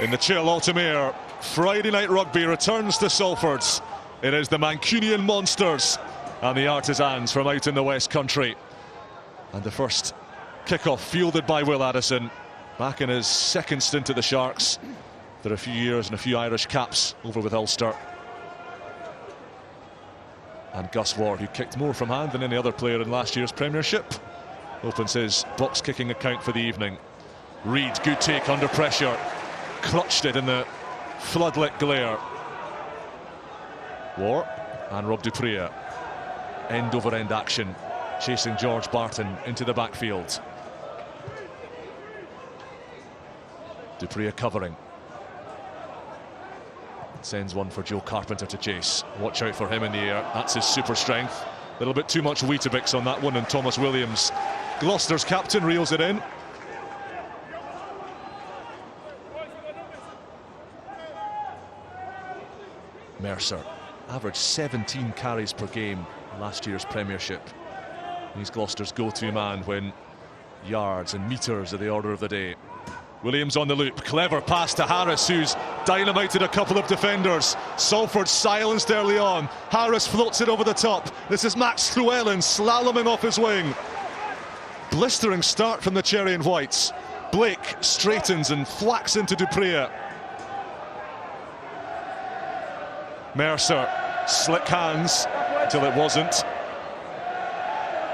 In the chill autumn air, Friday night rugby returns to Salfords. It is the Mancunian Monsters and the Artisans from out in the West Country. And the first kickoff fielded by Will Addison, back in his second stint at the Sharks. There are a few years and a few Irish caps over with Ulster. And Gus Ward, who kicked more from hand than any other player in last year's Premiership, opens his box kicking account for the evening. Reid, good take under pressure, clutched it in the floodlit glare. War and Rob du Preez, end over end action, chasing George Barton into the backfield. Du Preez covering, sends one for Joe Carpenter to chase. Watch out for him in the air, that's his super strength. A little bit too much Weetabix on that one, and Thomas Williams, Gloucester's captain, reels it in. Mercer averaged 17 carries per game in last year's Premiership. He's Gloucester's go-to man when yards and metres are the order of the day. Williams on the loop, clever pass to Harris, who's dynamited a couple of defenders. Salford silenced early on. Harris floats it over the top. This is Max Llewellyn slaloming off his wing. Blistering start from the Cherry and Whites. Blake straightens and flacks into du Preez. Mercer, slick hands until it wasn't.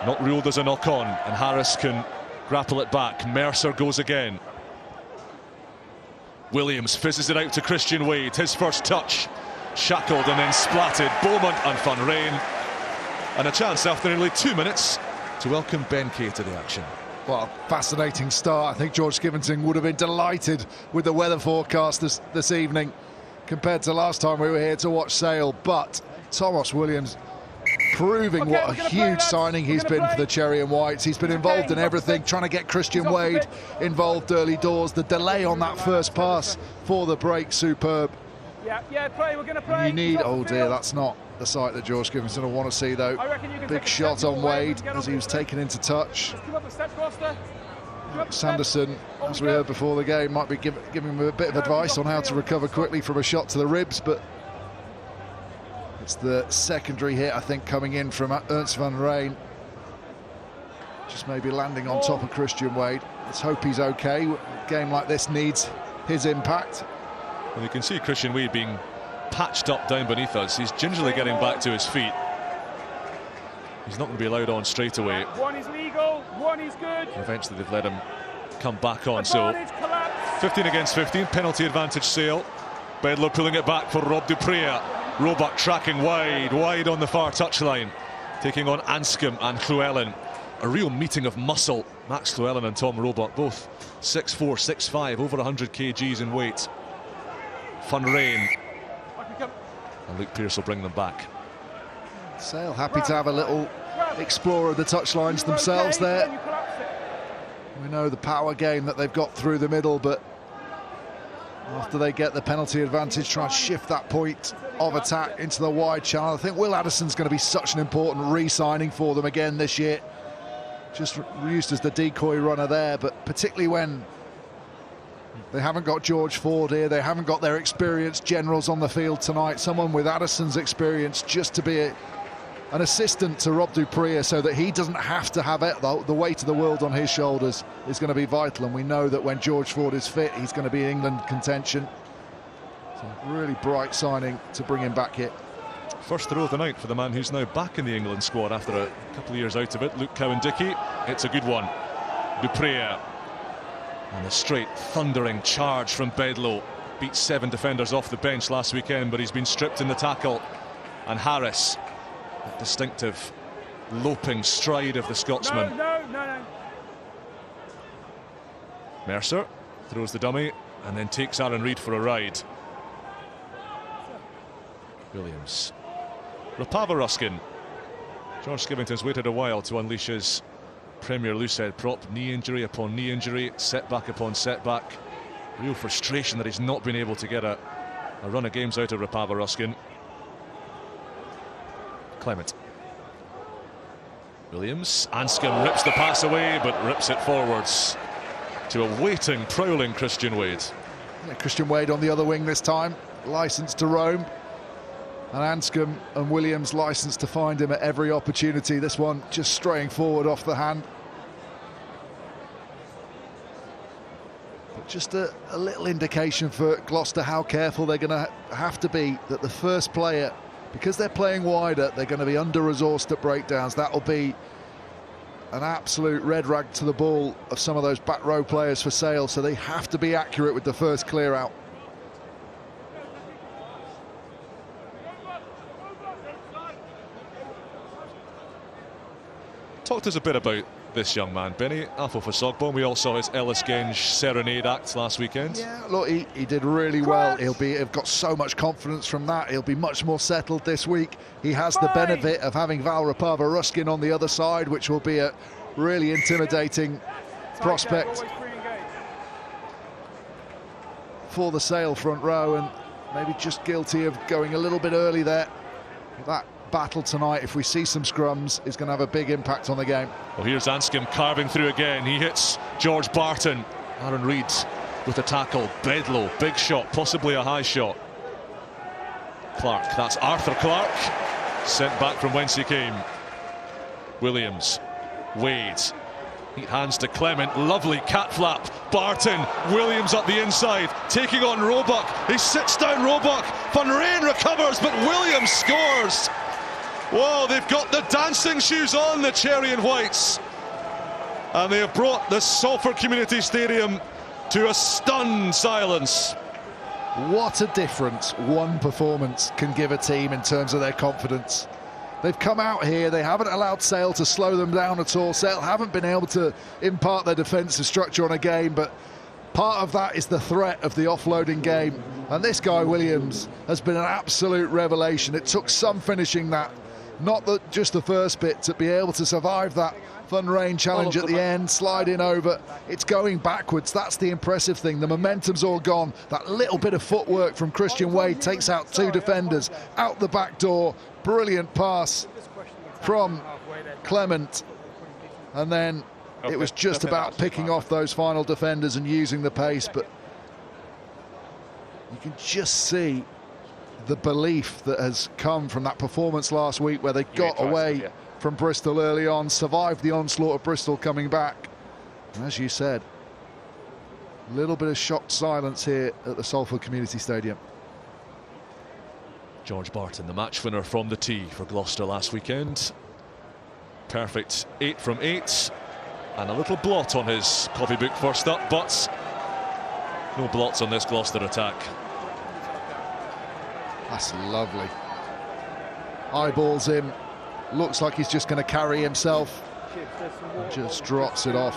Not ruled as a knock-on, and Harris can grapple it back. Mercer goes again. Williams fizzes it out to Christian Wade, his first touch. Shackled and then splatted. Beaumont and Van Rijn. And a chance after nearly 2 minutes to welcome Ben Kay to the action. Well, fascinating start. I think George Skivington would have been delighted with the weather forecast this evening compared to last time we were here to watch Sale. But Thomas Williams proving what a huge signing he's been for the Cherry and Whites. He's been involved in everything, trying to get Christian Wade involved early doors. The delay on that first pass for the break, superb. Yeah, play, we're going to play. You need, oh dear, that's not the sight that George Skivington will want to see though. Big shot on Wade as he was taken into touch. Sanderson, as we heard before the game, might be giving him a bit of advice on how to recover quickly from a shot to the ribs, but it's the secondary hit, I think, coming in from Ernst van Rijn. Just maybe landing on top of Christian Wade. Let's hope he's okay. A game like this needs his impact. Well, you can see Christian Wade being patched up down beneath us. He's gingerly getting back to his feet. He's not going to be allowed on straight away. One is legal, one is good. Eventually they've let him come back on. So 15 against 15, penalty advantage Sale. Bedlow pulling it back for Rob du Preez. Roebuck tracking wide on the far touchline, taking on Anscombe and Llewellyn. A real meeting of muscle. Max Llewellyn and Tom Roebuck, both 6'4", 6'5", over 100 kgs in weight. Van Rijn and Luke Pearce will bring them back. Sale happy to have a little explore of the touchlines themselves there. We know the power game that they've got through the middle, but after they get the penalty advantage, try and shift that point of attack into the wide channel. I think Will Addison's going to be such an important re-signing for them again this year. Just used as the decoy runner there, but particularly when they haven't got George Ford here, they haven't got their experienced generals on the field tonight. Someone with Addison's experience just to be an assistant to Rob du Preez so that he doesn't have to have the weight of the world on his shoulders is going to be vital. And we know that when George Ford is fit, he's going to be England contention. So really bright signing to bring him back here. First throw of the night for the man who's now back in the England squad after a couple of years out of it, Luke Cowan-Dickie. It's a good one. Du Preez. And a straight thundering charge from Bedlow. Beat 7 defenders off the bench last weekend, but he's been stripped in the tackle. And Harris, that distinctive loping stride of the Scotsman. No. Mercer throws the dummy and then takes Aaron Reid for a ride. Williams. Rapava Ruskin. George Skivington's waited a while to unleash his Premier loosehead prop. Knee injury upon knee injury, setback upon setback. Real frustration that he's not been able to get a run of games out of Rapava Ruskin. Clement. Williams. Anscombe rips the pass away, but rips it forwards. to a waiting, prowling Christian Wade. Yeah, Christian Wade on the other wing this time, licensed to roam. And Anscombe and Williams licensed to find him at every opportunity. This one just straying forward off the hand. But just a little indication for Gloucester how careful they're going to have to be that the first player, because they're playing wider, they're going to be under-resourced at breakdowns. That'll be an absolute red rag to the ball of some of those back row players for Sale, so they have to be accurate with the first clear out. Talk to us a bit about this young man, Benny. Afo for Sogbon. We all saw his Ellis Genge Serenade act last weekend. Yeah, look, he did really well. He'll got so much confidence from that. He'll be much more settled this week. He has the benefit of having Val Rapava-Ruskin on the other side, which will be a really intimidating prospect for the Sale front row, and maybe just guilty of going a little bit early there. That battle tonight, if we see some scrums, is going to have a big impact on the game. Well, here's Anscombe carving through again. He hits George Barton. Aaron Reid with the tackle. Bedlow, big shot, possibly a high shot. Clark, that's Arthur Clark, sent back from whence he came. Williams, Wade, neat hands to Clement, lovely cat flap. Barton, Williams up the inside, taking on Roebuck. He sits down Roebuck. Van Rijn recovers, but Williams scores. Whoa, they've got the dancing shoes on, the Cherry and Whites. And they have brought the Salford Community Stadium to a stunned silence. What a difference one performance can give a team in terms of their confidence. They've come out here, they haven't allowed Sale to slow them down at all. Sale haven't been able to impart their defensive structure on a game, but part of that is the threat of the offloading game. And this guy, Williams, has been an absolute revelation. It took some finishing that, not just the first bit, to be able to survive that Van Rijn challenge at the end, slide in over. It's going backwards. That's the impressive thing. The momentum's all gone. That little bit of footwork from Christian Wade takes out two defenders out the back door. Brilliant pass from Clement. And then it was just about picking off those final defenders and using the pace. But you can just see the belief that has come from that performance last week, where they got away from Bristol early on, survived the onslaught of Bristol coming back. And as you said, a little bit of shocked silence here at the Salford Community Stadium. George Barton, the match winner from the tee for Gloucester last weekend. Perfect 8 from 8. And a little blot on his copybook first up, but no blots on this Gloucester attack. That's lovely. Eyeballs him. Looks like he's just going to carry himself. Just drops it off.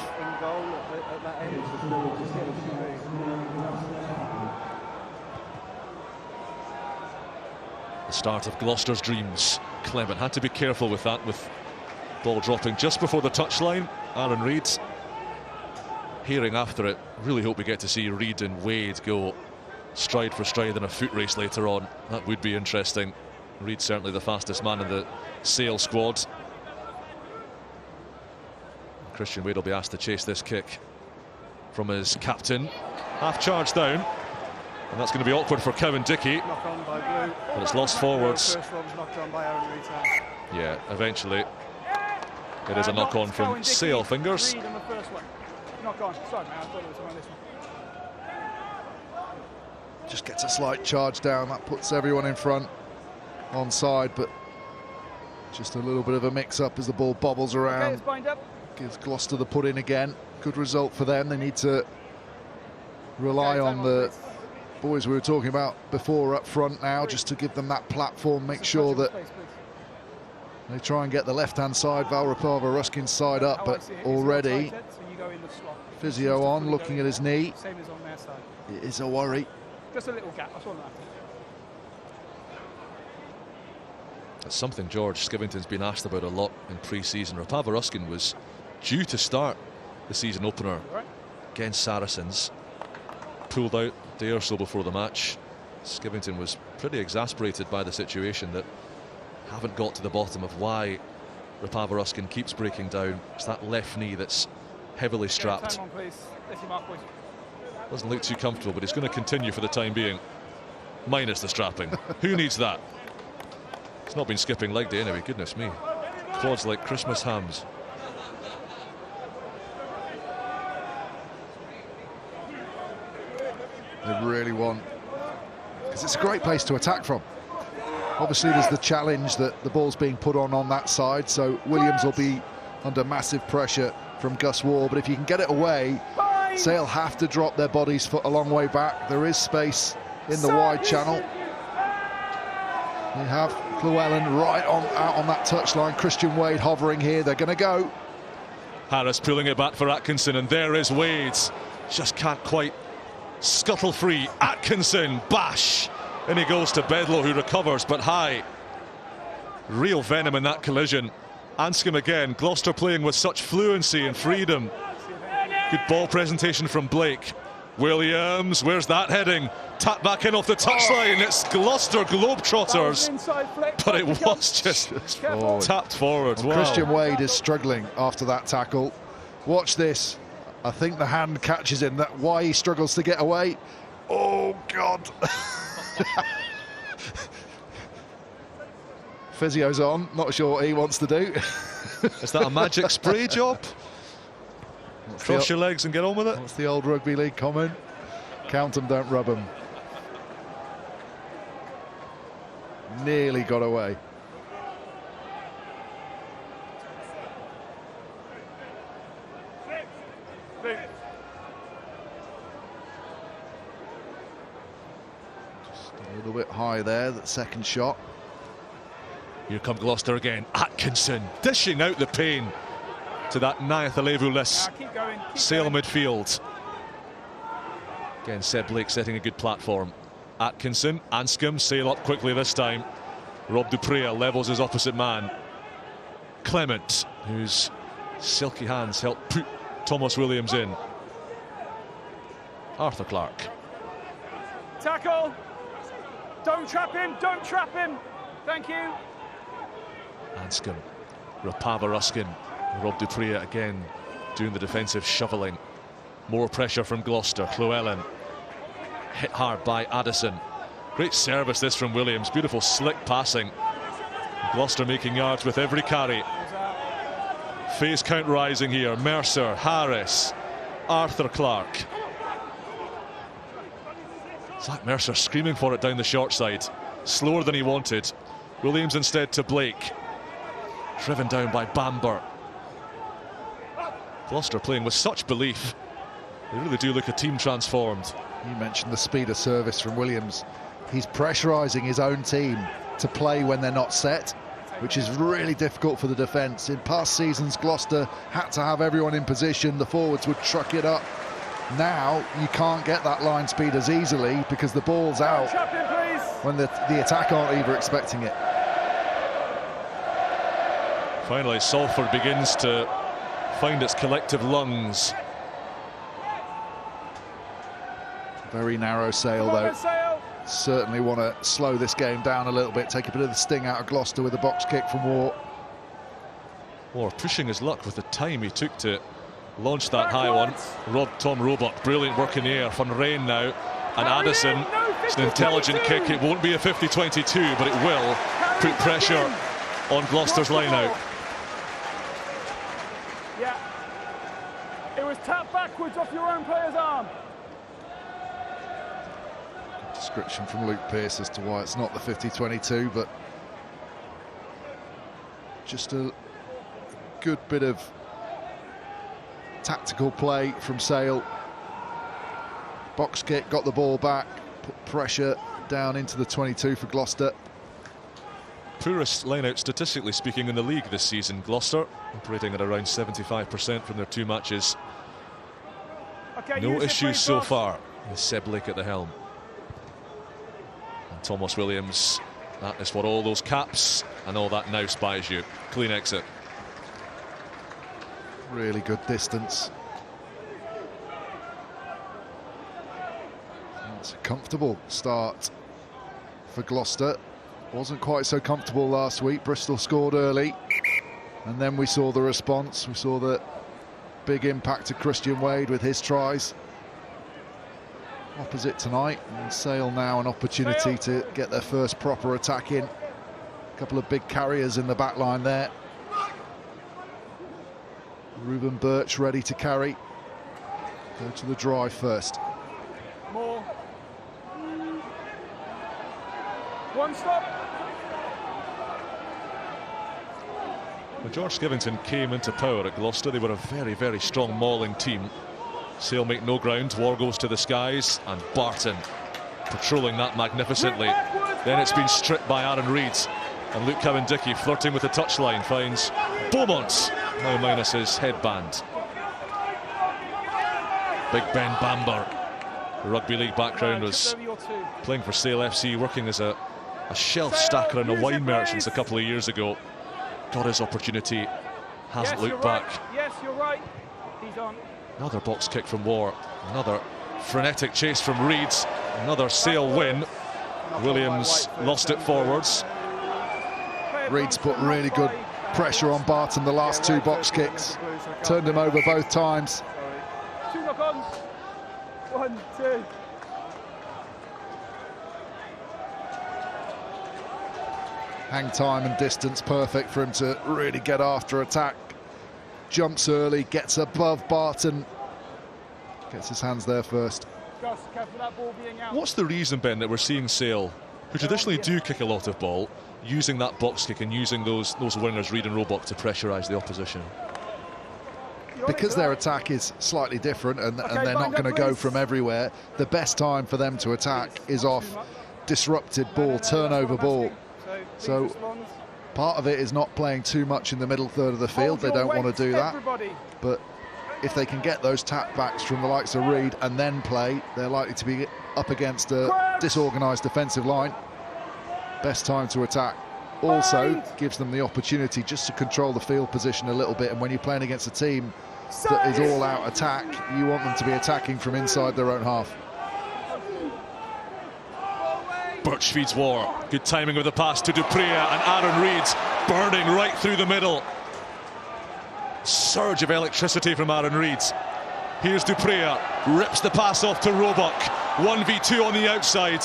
The start of Gloucester's dreams. Clement had to be careful with that, with ball dropping just before the touchline. Aaron Reid hearing after it. Really hope we get to see Reid and Wade go stride for stride in a foot race later on. That would be interesting. Reid certainly the fastest man in the Sale squad. Christian Wade will be asked to chase this kick from his captain. Half charge down, and that's going to be awkward for Kevin Dickey. But it's lost forwards. Yeah, eventually it is a knock on from Sale fingers. Knock on. Sorry, man, I thought it was on this one. Just gets a slight charge down. That puts everyone in front onside, but just a little bit of a mix-up as the ball bobbles around. Gives Gloucester the put in again. Good result for them. They need to rely on the boys we were talking about before up front now, just to give them that platform, make sure that they try and get the left-hand side, Val Rapava-Ruskin's side up, but already physio on, looking at his knee. It is a worry. Just a little gap, that's all that. That's something George Skivington's been asked about a lot in pre-season. Rapava-Ruskin was due to start the season opener against Saracens. Pulled out a day or so before the match. Skivington was pretty exasperated by the situation, that haven't got to the bottom of why Rapava-Ruskin keeps breaking down. It's that left knee that's heavily strapped. Time on, please. That's your mark, boys. Doesn't look too comfortable, but he's going to continue for the time being. Minus the strapping. Who needs that? It's not been skipping leg day anyway, goodness me. Quads like Christmas hams. They really want, because it's a great place to attack from. Obviously there's the challenge that the ball's being put on that side, so Williams will be under massive pressure from Gus Ward, but if you can get it away, Sale have to drop their bodies foot a long way back. There is space in the wide channel. You have Llewellyn right out on that touchline. Christian Wade hovering here. They're going to go. Harris pulling it back for Atkinson, and there is Wade. Just can't quite scuttle free. Atkinson, bash. And he goes to Bedlow, who recovers, but high. Real venom in that collision. Anscombe again. Gloucester playing with such fluency and freedom. Good ball presentation from Blake. Williams, where's that heading? Tap back in off the touchline. It's Gloucester Globetrotters. But it was just tapped forward. Wow. Christian Wade is struggling after that tackle. Watch this. I think the hand catches him. That why he struggles to get away. Oh, God. Physio's on. Not sure what he wants to do. Is that a magic spray job? Cross your legs and get on with it. What's the old rugby league comment? Count them, don't rub them. Nearly got away. Just a little bit high there, that second shot. Here come Gloucester again. Atkinson dishing out the pain to that Nayathalevu-less Sale midfield. Again, Seb Blake setting a good platform. Atkinson, Anscombe, Sale up quickly this time. Rob Duprea levels his opposite man. Clement, whose silky hands help put Thomas Williams in. Arthur Clark. Tackle! Don't trap him, don't trap him! Thank you! Anscombe, Rapava Ruskin. Rob Duprea again doing the defensive shoveling. More pressure from Gloucester. Llewellyn hit hard by Addison. Great service this from Williams. Beautiful slick passing. Gloucester making yards with every carry. Phase count rising here. Mercer, Harris, Arthur Clark. Zach Mercer screaming for it down the short side. Slower than he wanted. Williams instead to Blake. Driven down by Bamber. Gloucester playing with such belief. They really do look a team transformed. You mentioned the speed of service from Williams. He's pressurising his own team to play when they're not set, which is really difficult for the defence. In past seasons, Gloucester had to have everyone in position. The forwards would truck it up. Now you can't get that line speed as easily because the ball's out when the attack aren't either expecting it. Finally, Salford begins to find its collective lungs. Very narrow Sale though. Certainly want to slow this game down a little bit, take a bit of the sting out of Gloucester with a box kick from War. War pushing his luck with the time he took to launch that high one. Tom Roebuck, brilliant work in the air. Van Rijn now, and Addison. It's an intelligent kick. It won't be a 50-22, but it will put pressure on Gloucester's line out. Yeah. It was tapped backwards off your own player's arm. Description from Luke Pearce as to why it's not the 50-22, but just a good bit of tactical play from Sale. Box kick, got the ball back, put pressure down into the 22 for Gloucester. Poorest line-out statistically speaking in the league this season. Gloucester operating at around 75% from their two matches. Okay, no issues so far with Seb Blake at the helm. And Thomas Williams, that is what all those caps and all that now spies you. Clean exit. Really good distance. It's a comfortable start for Gloucester. Wasn't quite so comfortable last week. Bristol scored early, and then we saw the response. We saw the big impact to Christian Wade with his tries. Opposite tonight, and Sale now an opportunity to get their first proper attack in. A couple of big carriers in the back line there. Ruben Birch ready to carry. Go to the drive first. More. One stop. When George Skivington came into power at Gloucester, they were a very, very strong mauling team. Sale make no ground, War goes to the skies, and Barton patrolling that magnificently. Then it's been stripped by Aaron Reid, and Luke Cowan-Dickey flirting with the touchline finds Beaumont, now minus his headband. Big Ben Bamber, the rugby league background, was playing for Sale FC, working as a shelf stacker in a wine merchants a couple of years ago. Got his opportunity, hasn't looked back. Yes, you're right. He's on. Another box kick from War, another frenetic chase from Reid, another Sale win. Williams lost it forwards. Reid's put really good pressure on Barton the last two box kicks. Turned him over both times. Two knock-ons. 1, 2. Hang time and distance perfect for him to really get after attack. Jumps early, gets above Barton. Gets his hands there first. Gus, careful that ball being out. What's the reason, Ben, that we're seeing Sale, who traditionally do kick a lot of ball, using that box kick and using those wingers, Reid and Roebuck, to pressurise the opposition? Because their attack is slightly different and they're not going to go from everywhere, the best time for them to attack is off disrupted ball, turnover ball. So part of it is not playing too much in the middle third of the field. They don't want to do that. But if they can get those tap backs from the likes of Reid and then play, they're likely to be up against a disorganised defensive line. Best time to attack. Also gives them the opportunity just to control the field position a little bit, and when you're playing against a team that is all out attack, you want them to be attacking from inside their own half. Birch feeds War, good timing with the pass to Duprea, and Aaron Reid burning right through the middle. Surge of electricity from Aaron Reid. Here's Duprea, rips the pass off to Roebuck, 1v2 on the outside.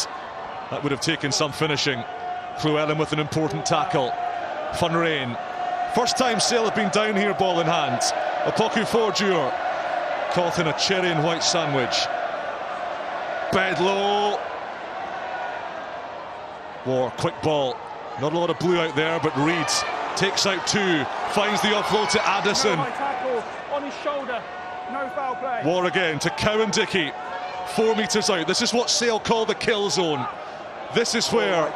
That would have taken some finishing. Llewellyn with an important tackle. Funrain, first time Sale have been down here ball in hand. Opoku Fordur caught in a cherry and white sandwich. Bedlow. War, quick ball, not a lot of blue out there, but Reid takes out two, finds the offload to Addison. No high tackle on his shoulder, no foul play. War again to Cowan-Dickey, 4 metres out. This is what Sale call the kill zone. This is where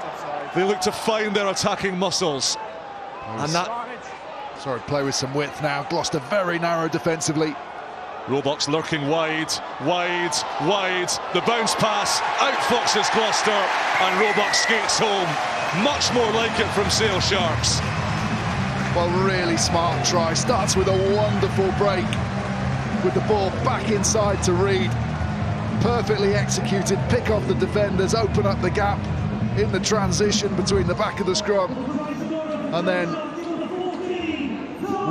they look to find their attacking muscles. And that... Sorry, play with some width now. Gloucester very narrow defensively. Roebuck's lurking wide. The bounce pass, outfoxes Gloucester, and Roebuck skates home. Much more like it from Sale Sharks. Well, really smart try. Starts with a wonderful break, with the ball back inside to Reid. Perfectly executed, pick off the defenders, open up the gap in the transition between the back of the scrum. And then,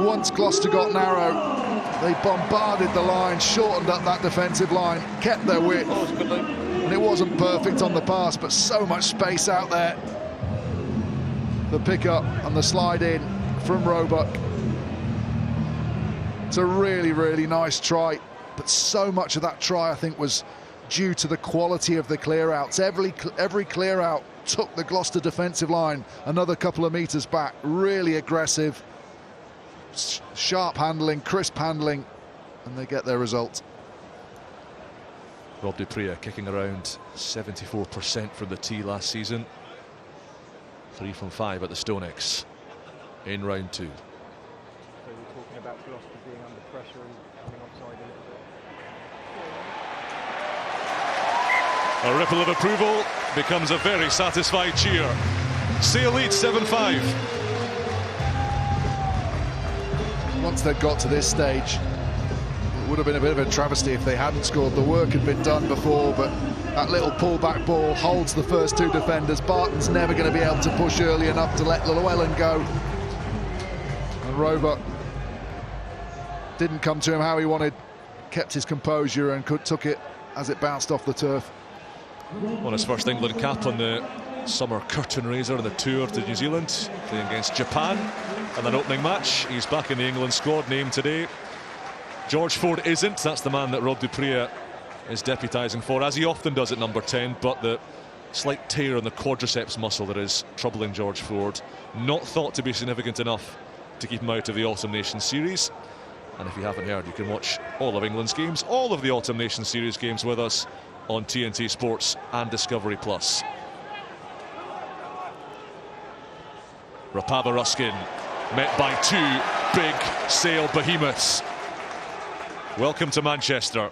once Gloucester got narrow, they bombarded the line, shortened up that defensive line, kept their width. And it wasn't perfect on the pass, but so much space out there. The pick up and the slide in from Roebuck. It's a really, really nice try, but so much of that try, I think, was due to the quality of the clear-outs. Every clear-out took the Gloucester defensive line another couple of metres back. Really aggressive, sharp handling, crisp handling, and they get their result. Rob Duprea kicking around 74% from the tee last season. 3 from 5 at the StoneX in round 2. So we're talking about Gloucester being under pressure and coming offside a little bit. A ripple of approval becomes a very satisfied cheer. Sale leads 7-5. Once they'd got to this stage, it would have been a bit of a travesty if they hadn't scored. The work had been done before, but that little pullback ball holds the first two defenders. Barton's never going to be able to push early enough to let Llewellyn go. And Roebuck didn't come to him how he wanted, kept his composure and took it as it bounced off the turf. On his first England cap on the summer curtain raiser on the tour to New Zealand, playing against Japan in an opening match. He's back in the England squad, named today. George Ford isn't. That's the man that Rob du Preez is deputising for, as he often does at number 10, but the slight tear in the quadriceps muscle that is troubling George Ford, not thought to be significant enough to keep him out of the Autumn Nations Series. And if you haven't heard, you can watch all of England's games, all of the Autumn Nations Series games with us on TNT Sports and Discovery Plus. Rapava Ruskin met by two big Sale behemoths. Welcome to Manchester.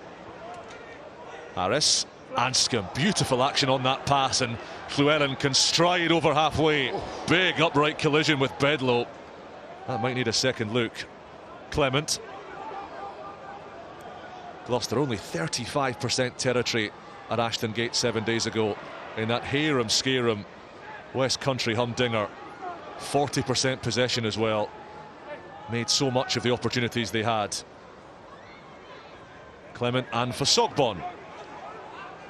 Harris, Anscombe, beautiful action on that pass, and Llewellyn can stride over halfway. Big upright collision with Bedlow. That might need a second look. Clement. Gloucester only 35% territory at Ashton Gate 7 days ago in that harum scarum West Country humdinger. 40% possession as well. Made so much of the opportunities they had. Clement and for Sogbon.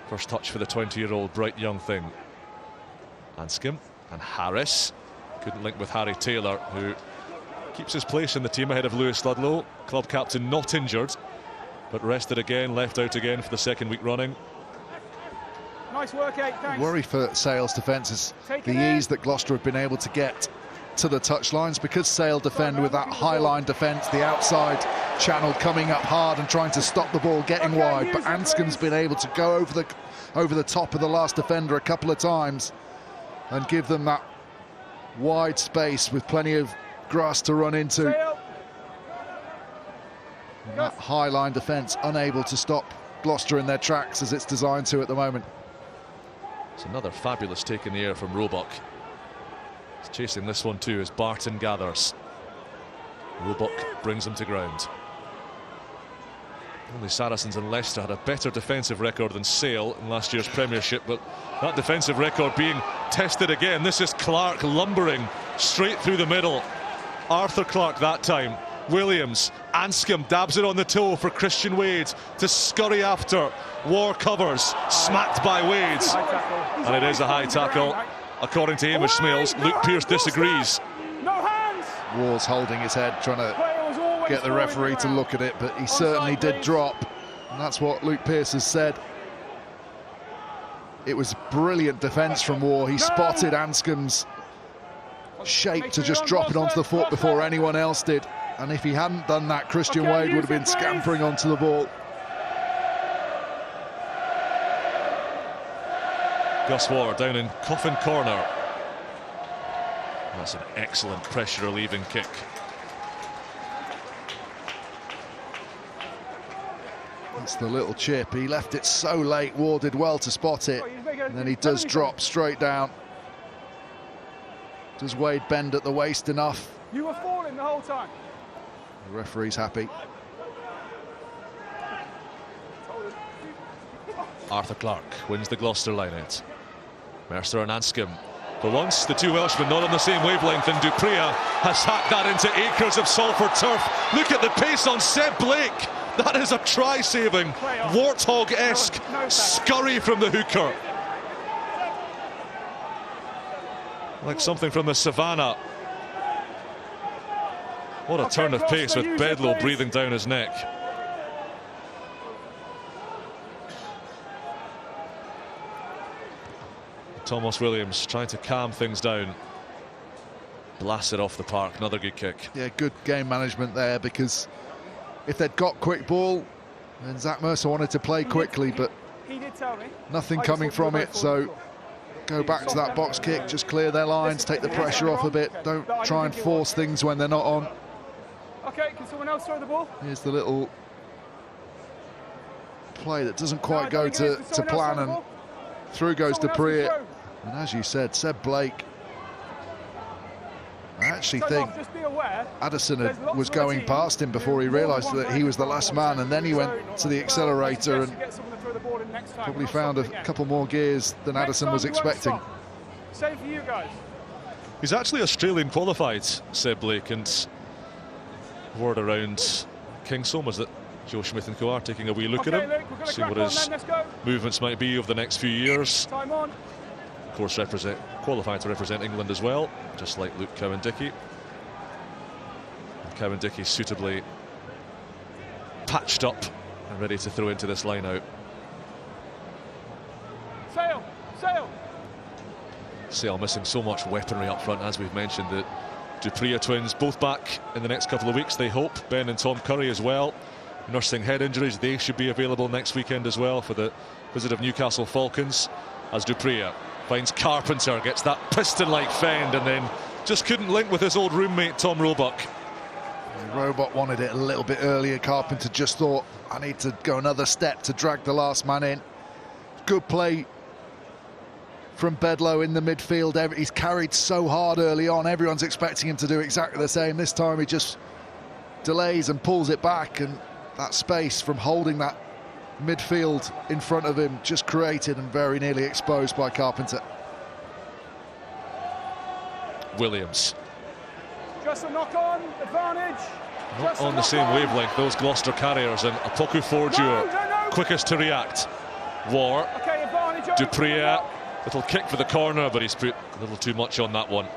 First touch for the 20-year-old bright young thing. Anscombe and Harris. Couldn't link with Harry Taylor, who keeps his place in the team ahead of Lewis Ludlow. Club captain not injured, but rested again, left out again for the second week running. Nice work, Ake, thanks. Worry for Sale's defence is the ease that Gloucester have been able to get to the touchlines, because Sale defend with that high line defence, the outside channel coming up hard and trying to stop the ball getting wide. But Anscombe's been able to go over the top of the last defender a couple of times and give them that wide space with plenty of grass to run into. And that high line defence unable to stop Gloucester in their tracks as it's designed to at the moment. It's another fabulous take in the air from Roebuck. He's chasing this one too as Barton gathers. Roebuck brings him to ground. Only Saracens and Leicester had a better defensive record than Sale in last year's Premiership, but that defensive record being tested again. This is Clark lumbering straight through the middle. Arthur Clark that time. Williams, Anscombe dabs it on the toe for Christian Wade to scurry after. War covers, smacked by Wade. And it is a high tackle. According to Hamish Smales, Luke Pearce disagrees. No hands. Ward's holding his head, trying to get the referee to look at it, but he certainly did drop. And that's what Luke Pearce has said. It was brilliant defence from War. He spotted Anscombe's shape to just drop it onto the foot before anyone else did. And if he hadn't done that, Christian Wade would have been scampering onto the ball. Gus War down in Coffin corner. That's an excellent pressure relieving kick. That's the little chip. He left it so late. Ward did well to spot it. And then he does drop straight down. Does Wade bend at the waist enough? You were falling the whole time. The referee's happy. Arthur Clark wins the Gloucester line-out. Mercer and Anscombe. For once, the two Welshmen not on the same wavelength, and du Preez has hacked that into acres of Salford turf. Look at the pace on Seb Blake. That is a try-saving, warthog-esque scurry from the hooker. Like something from the savannah. What a turn of pace with Bedlow breathing down his neck. Thomas Williams trying to calm things down. Blasted off the park, another good kick. Yeah, good game management there, because if they'd got quick ball, then Zach Mercer wanted to play quickly, but nothing coming from it, so go back to that box kick, just clear their lines, take the pressure off a bit, don't try and force things when they're not on. Okay, can someone else throw the ball? Here's the little play that doesn't quite go to plan, and through goes du Preez. And as you said, Seb Blake, I actually think Addison was going past him before he realised that he was the last man, and then he went to the accelerator and probably found a couple more gears than Addison was expecting. Same for you guys. He's actually Australian qualified, Seb Blake, and word around Kingsholm is that Joe Schmidt and co are taking a wee look at him, Luke, see what his movements might be over the next few years. Time on. Of course, qualified to represent England as well, just like Luke Cowan-Dickie. Cowan-Dickie suitably patched up and ready to throw into this line out. Sail, sail. Sale missing so much weaponry up front, as we've mentioned. The Dupree twins both back in the next couple of weeks, they hope. Ben and Tom Curry as well, nursing head injuries. They should be available next weekend as well for the visit of Newcastle Falcons. As Dupree finds Carpenter, gets that piston-like fend, and then just couldn't link with his old roommate Tom Roebuck. Roebuck wanted it a little bit earlier. Carpenter just thought, I need to go another step to drag the last man in. Good play from Bedlow in the midfield. He's carried so hard early on. Everyone's expecting him to do exactly the same. This time he just delays and pulls it back, and that space from holding that midfield in front of him just created and very nearly exposed by Carpenter. Williams. Just a knock-on, advantage. Not on the same wavelength, those Gloucester carriers, and Apoku Forjo quickest to react. War. Okay, advantage. Dupree, little kick for the corner, but he's put a little too much on that one.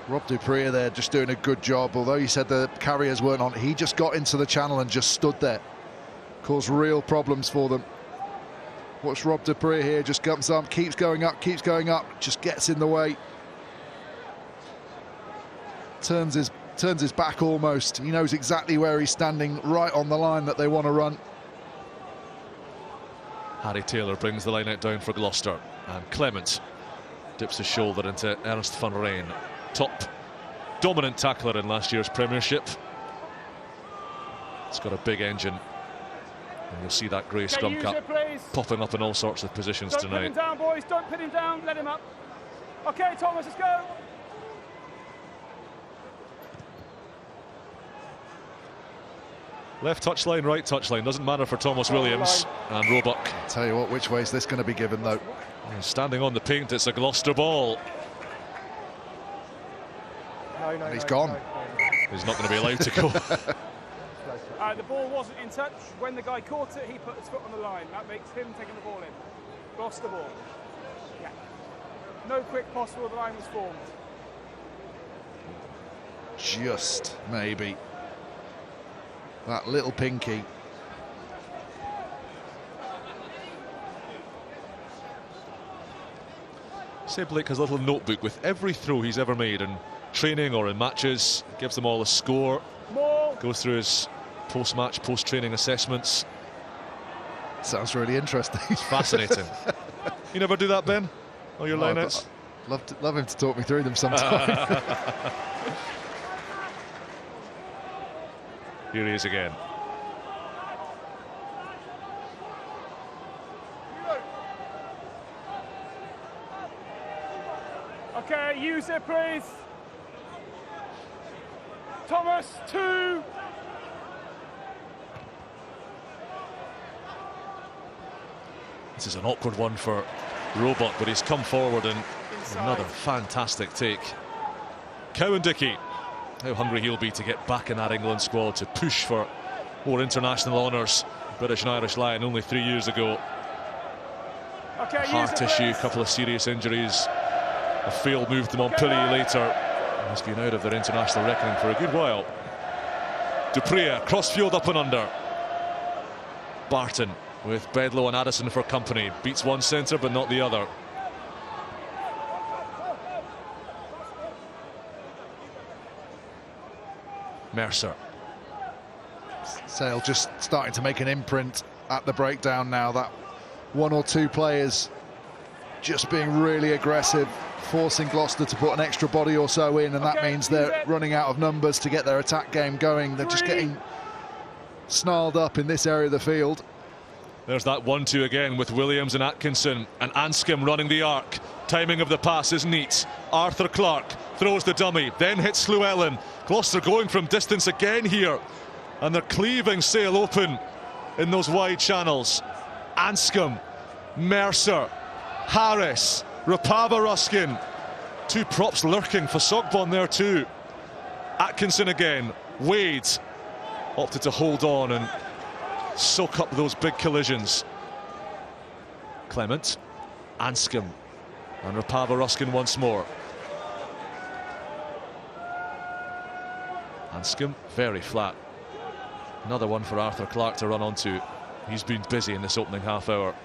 Rob Dupree there just doing a good job. Although you said the carriers weren't on, he just got into the channel and just stood there. Caused real problems for them. Watch Rob Dupree here, just comes up, keeps going up, just gets in the way. Turns his back almost. He knows exactly where he's standing, right on the line that they want to run. Harry Taylor brings the line out down for Gloucester, and Clement dips his shoulder into Ernst van Rijn, top dominant tackler in last year's Premiership. It's got a big engine, and you'll see that grey scrum cap popping up in all sorts of positions tonight. Don't pin him down, boys. Don't pin him down. Let him up. Okay, Thomas, let's go. Left touchline, right touchline, doesn't matter for Thomas Williams and Roebuck. I'll tell you what, which way is this going to be given though? Standing on the paint, it's a Gloucester ball. No, he's gone. He's not going to be allowed to go. The ball wasn't in touch. When the guy caught it, he put his foot on the line. That makes him taking the ball in. Gloucester ball. Yeah. No quick possible, the line was formed. Just maybe. That little pinky. Seb Blake has a little notebook with every throw he's ever made in training or in matches. Gives them all a score. More. Goes through his post-match, post-training assessments. Sounds really interesting. It's fascinating. You never do that, Ben? All your lineouts? Love him to talk me through them sometime. Here he is again. Okay, use it, please. Thomas, 2. This is an awkward one for Roebuck, but he's come forward and another fantastic take. Cowan-Dickie, how hungry he'll be to get back in that England squad, to push for more international honours. British and Irish Lion only 3 years ago. Okay, heart issue, a couple of serious injuries. A failed move to Montpellier later. He's been out of their international reckoning for a good while. Dupree, crossfield up and under. Barton with Bedlow and Addison for company. Beats one centre but not the other. Mercer. Sale just starting to make an imprint at the breakdown now. That one or two players just being really aggressive, forcing Gloucester to put an extra body or so in, and that means they're running out of numbers to get their attack game going. They're just getting snarled up in this area of the field. There's that 1-2 again with Williams and Atkinson, and Anscombe running the arc. Timing of the pass is neat. Arthur Clark throws the dummy, then hits Llewellyn. Gloucester going from distance again here, and they're cleaving Sale open in those wide channels. Anscombe, Mercer, Harris, Rapava Ruskin. Two props lurking for Sogbon there too. Atkinson again. Wade opted to hold on and soak up those big collisions. Clement, Anscombe, and Rapava Ruskin once more. Anscombe very flat. Another one for Arthur Clarke to run onto. He's been busy in this opening half hour.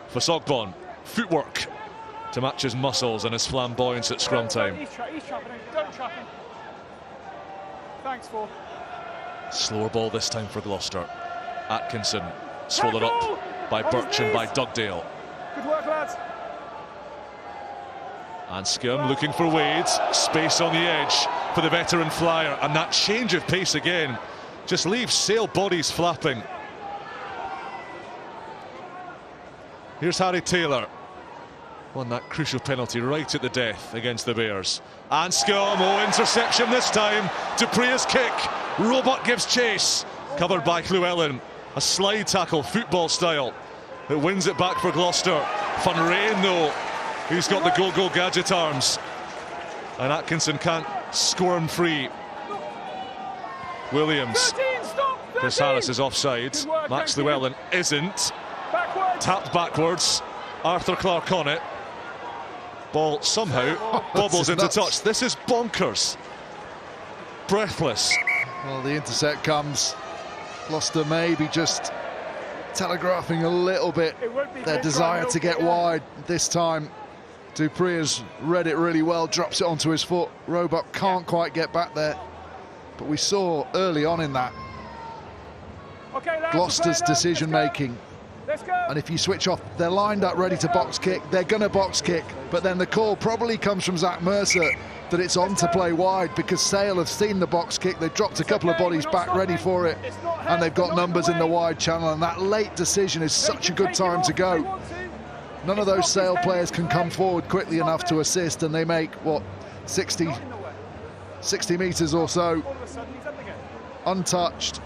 For Sogbon, footwork to match his muscles and his flamboyance at scrum time. He's trapping him. Don't trap him. Thanks, for. Slower ball this time for Gloucester. Atkinson swallowed up by Birch and by Dugdale. Good work, lads. Anscombe looking for Wade. Space on the edge for the veteran flyer. And that change of pace again just leaves Sale bodies flapping. Here's Harry Taylor. Won that crucial penalty right at the death against the Bears. Anscombe, oh, interception this time. Dupree's kick. Roebuck gives chase. Covered by Llewellyn. A slide tackle, football style. It wins it back for Gloucester. Van Rijn, though, he's got the go-go gadget arms. And Atkinson can't squirm free. Williams. 13, stop, 13. Chris Harris is offside. Max Llewellyn isn't. Backwards. Tapped backwards. Arthur Clarke on it. Ball somehow bobbles into touch. This is bonkers. Breathless. Well, the intercept comes. Gloucester maybe just telegraphing a little bit their desire to get wide this time. Dupree has read it really well, drops it onto his foot. Roebuck can't quite get back there. But we saw early on in that Gloucester's decision making. And if you switch off, they're lined up ready to box kick. They're going to box kick. But then the call probably comes from Zach Mercer that it's on to play wide, because Sale have seen the box kick. They've dropped a couple of bodies back ready for it. And they've got numbers in the wide channel. And that late decision is such a good time to go. None of those Sale players can come forward quickly enough to assist. And they make, what, 60 metres or so untouched.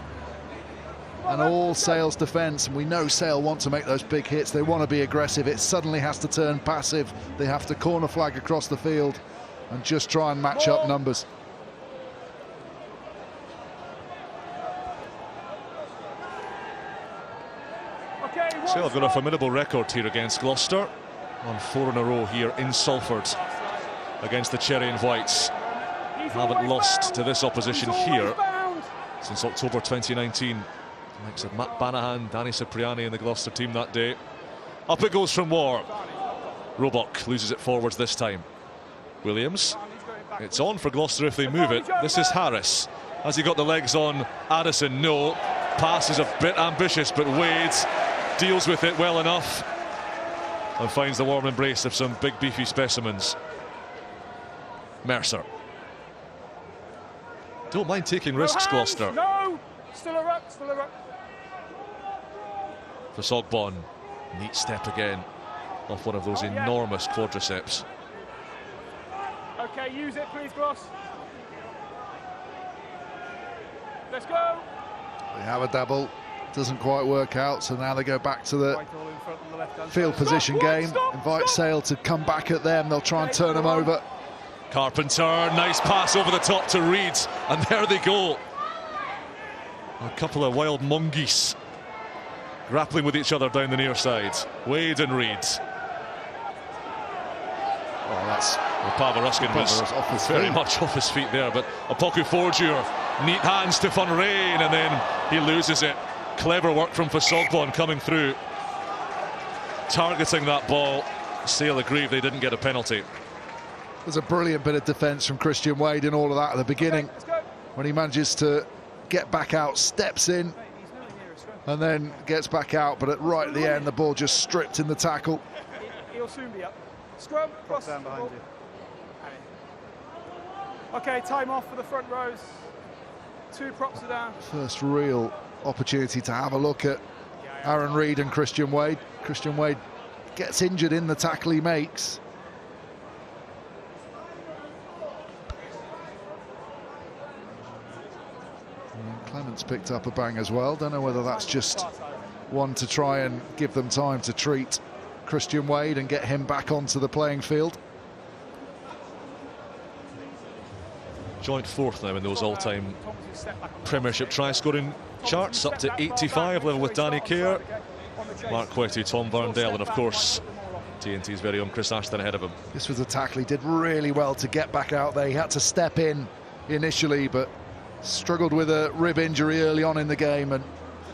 And all Sale's defence, and we know Sale want to make those big hits. They want to be aggressive. It suddenly has to turn passive. They have to corner flag across the field and just try and match up numbers. Sale have got a formidable record here against Gloucester. On 4 in a row here in Salford against the Cherry and Whites. Haven't lost to this opposition here since October 2019. Likes of Matt Banahan, Danny Cipriani in the Gloucester team that day. Up it goes from War. Roebuck loses it forwards this time. Williams. It's on for Gloucester if they move it. This is Harris. Has he got the legs on Addison? No. Pass is a bit ambitious, but Wade deals with it well enough and finds the warm embrace of some big beefy specimens. Mercer. Don't mind taking risks, Gloucester. No! Still a ruck, still a ruck. For Sogbon, neat step again off one of those enormous quadriceps. Okay, use it please, Gloss. Let's go. They have a double, doesn't quite work out, so now they go back to the field position game. Invite Sale to come back at them. They'll try and turn them over. Carpenter, nice pass over the top to Reed, and there they go. A couple of wild mongoose grappling with each other down the near side. Wade and Reed. Oh, that's Rapava Ruskin was very much off his feet there, but Opoku Forger, neat hands to Van Rijn, and then he loses it. Clever work from Fasogbon coming through, targeting that ball. Sale aggrieved they didn't get a penalty. There's a brilliant bit of defence from Christian Wade in all of that at the beginning, when he manages to get back out, steps in, and then gets back out, but right at the end the ball just stripped in the tackle. He'll soon be up. Scrum, cross down behind you. Okay, time off for the front rows. 2 props are down. First real opportunity to have a look at Aaron Reed and Christian Wade. Christian Wade gets injured in the tackle he makes. Clement's picked up a bang as well. Don't know whether that's just one to try and give them time to treat Christian Wade and get him back onto the playing field. Joint fourth now in those all-time Premiership try-scoring charts, up to 85, level with Danny Kerr, Mark Whitty, Tom Varndell, and of course TNT's very own Chris Ashton ahead of him. This was a tackle he did really well to get back out there. He had to step in initially, but struggled with a rib injury early on in the game, and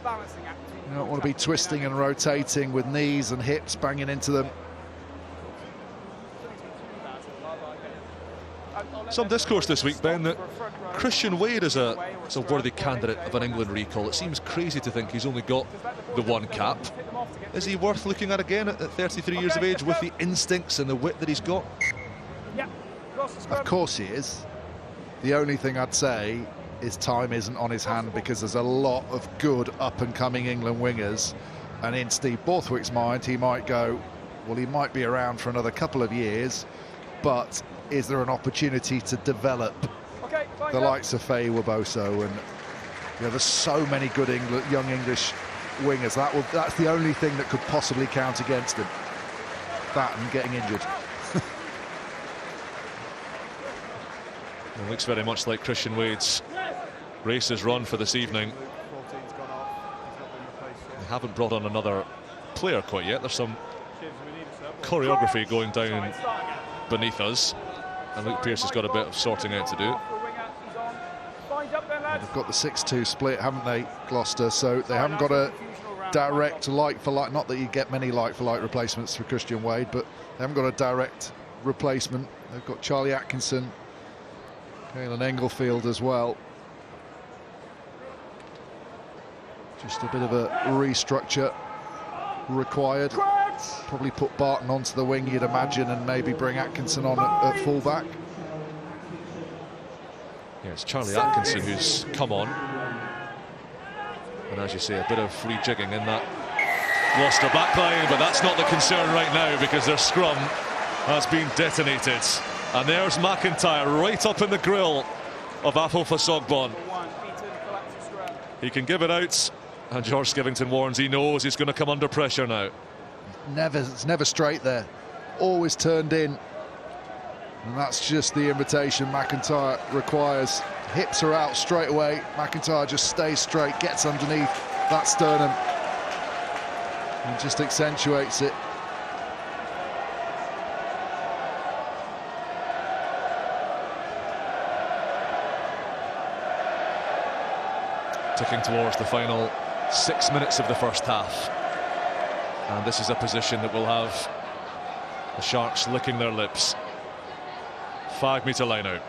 you don't want to be twisting and rotating with knees and hips banging into them. Some discourse this week, Ben, that Christian Wade is a worthy candidate of an England recall. It seems crazy to think he's only got the one cap. Is he worth looking at again at 33 years of age with the instincts and the wit that he's got? Of course he is. The only thing I'd say is time isn't on his hand, because there's a lot of good up-and-coming England wingers, and in Steve Borthwick's mind he might go, well, he might be around for another couple of years, but is there an opportunity to develop the likes of Faye Waboso? And there's so many good young English wingers. That's the only thing that could possibly count against him, that and getting injured. It looks very much like Christian Wade's race is run for this evening. They haven't brought on another player quite yet. There's some choreography going down beneath us, and Luke Pearce has got a bit of sorting out to do. They've got the 6-2 split, haven't they, Gloucester? So they haven't got a direct like-for-like, not that you get many like-for-like replacements for Christian Wade, but they haven't got a direct replacement. They've got Charlie Atkinson, Caelan Englefield as well. Just a bit of a restructure required. Probably put Barton onto the wing, you'd imagine, and maybe bring Atkinson on at full-back. Yeah, it's Charlie Atkinson who's come on. And as you say, a bit of rejigging in that Gloucester backline, but that's not the concern right now, because their scrum has been detonated. And there's McIntyre right up in the grill of Athol Fasogbon. He can give it out, and George Skivington warns he knows he's going to come under pressure now. It's never straight there, always turned in, and that's just the invitation McIntyre requires. Hips are out straight away. McIntyre just stays straight, gets underneath that sternum and just accentuates it. Ticking towards the final 6 minutes of the first half. And this is a position that will have the Sharks licking their lips. 5 metre line out.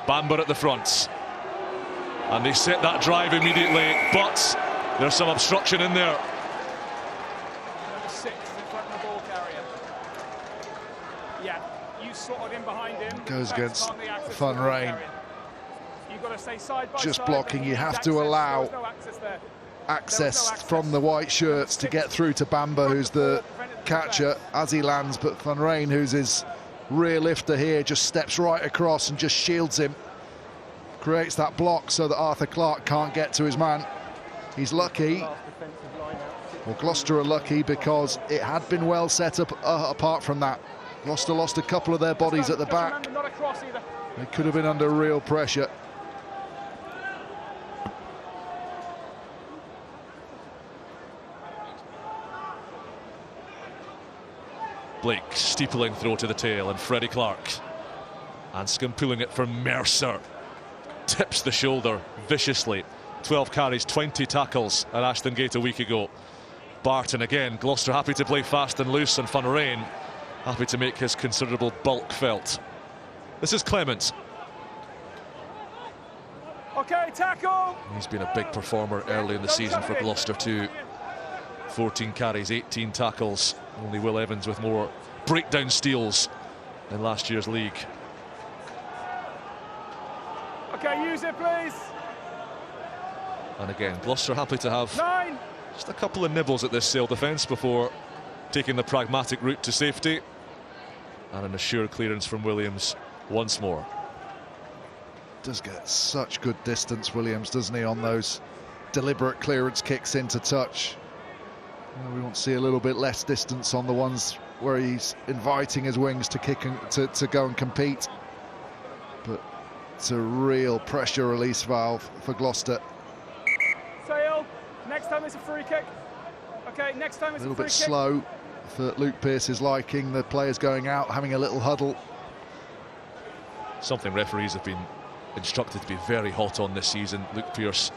Bamber at the front. And they set that drive immediately, but there's some obstruction in there. Number 6 in front of the ball carrier. Yeah, you slotted in behind him. Goes against Fun Rain. You've got to stay side by just side, blocking. You have to allow access from the white shirts to get through to Bamber, who's the catcher, as he lands, but Van Rijn, who's his rear lifter here, just steps right across and just shields him, creates that block so that Arthur Clarke can't get to his man. He's lucky, well, Gloucester are lucky, because it had been well set up. Apart from that, Gloucester lost a couple of their bodies at the back. They could have been under real pressure. Blake steepling throw to the tail, and Freddie Clark. Anscombe pulling it for Mercer. Tips the shoulder viciously. 12 carries, 20 tackles at Ashton Gate a week ago. Barton again. Gloucester happy to play fast and loose, and Van Rijn happy to make his considerable bulk felt. This is Clement. Okay, tackle. He's been a big performer early in the season for Gloucester too. 14 carries, 18 tackles. Only Will Evans with more breakdown steals in last year's league. Okay, use it, please. And again, Gloucester happy to have just a couple of nibbles at this Sale defence before taking the pragmatic route to safety. And an assured clearance from Williams once more. Does get such good distance, Williams, doesn't he, on those deliberate clearance kicks into touch. We want to see a little bit less distance on the ones where he's inviting his wings to kick and to go and compete. But it's a real pressure release valve for Gloucester. Sale, next time it's a free kick. Okay, next time it's a free kick. A little bit slow for Luke Pearce's liking. The players going out, having a little huddle. Something referees have been instructed to be very hot on this season. Luke Pearce,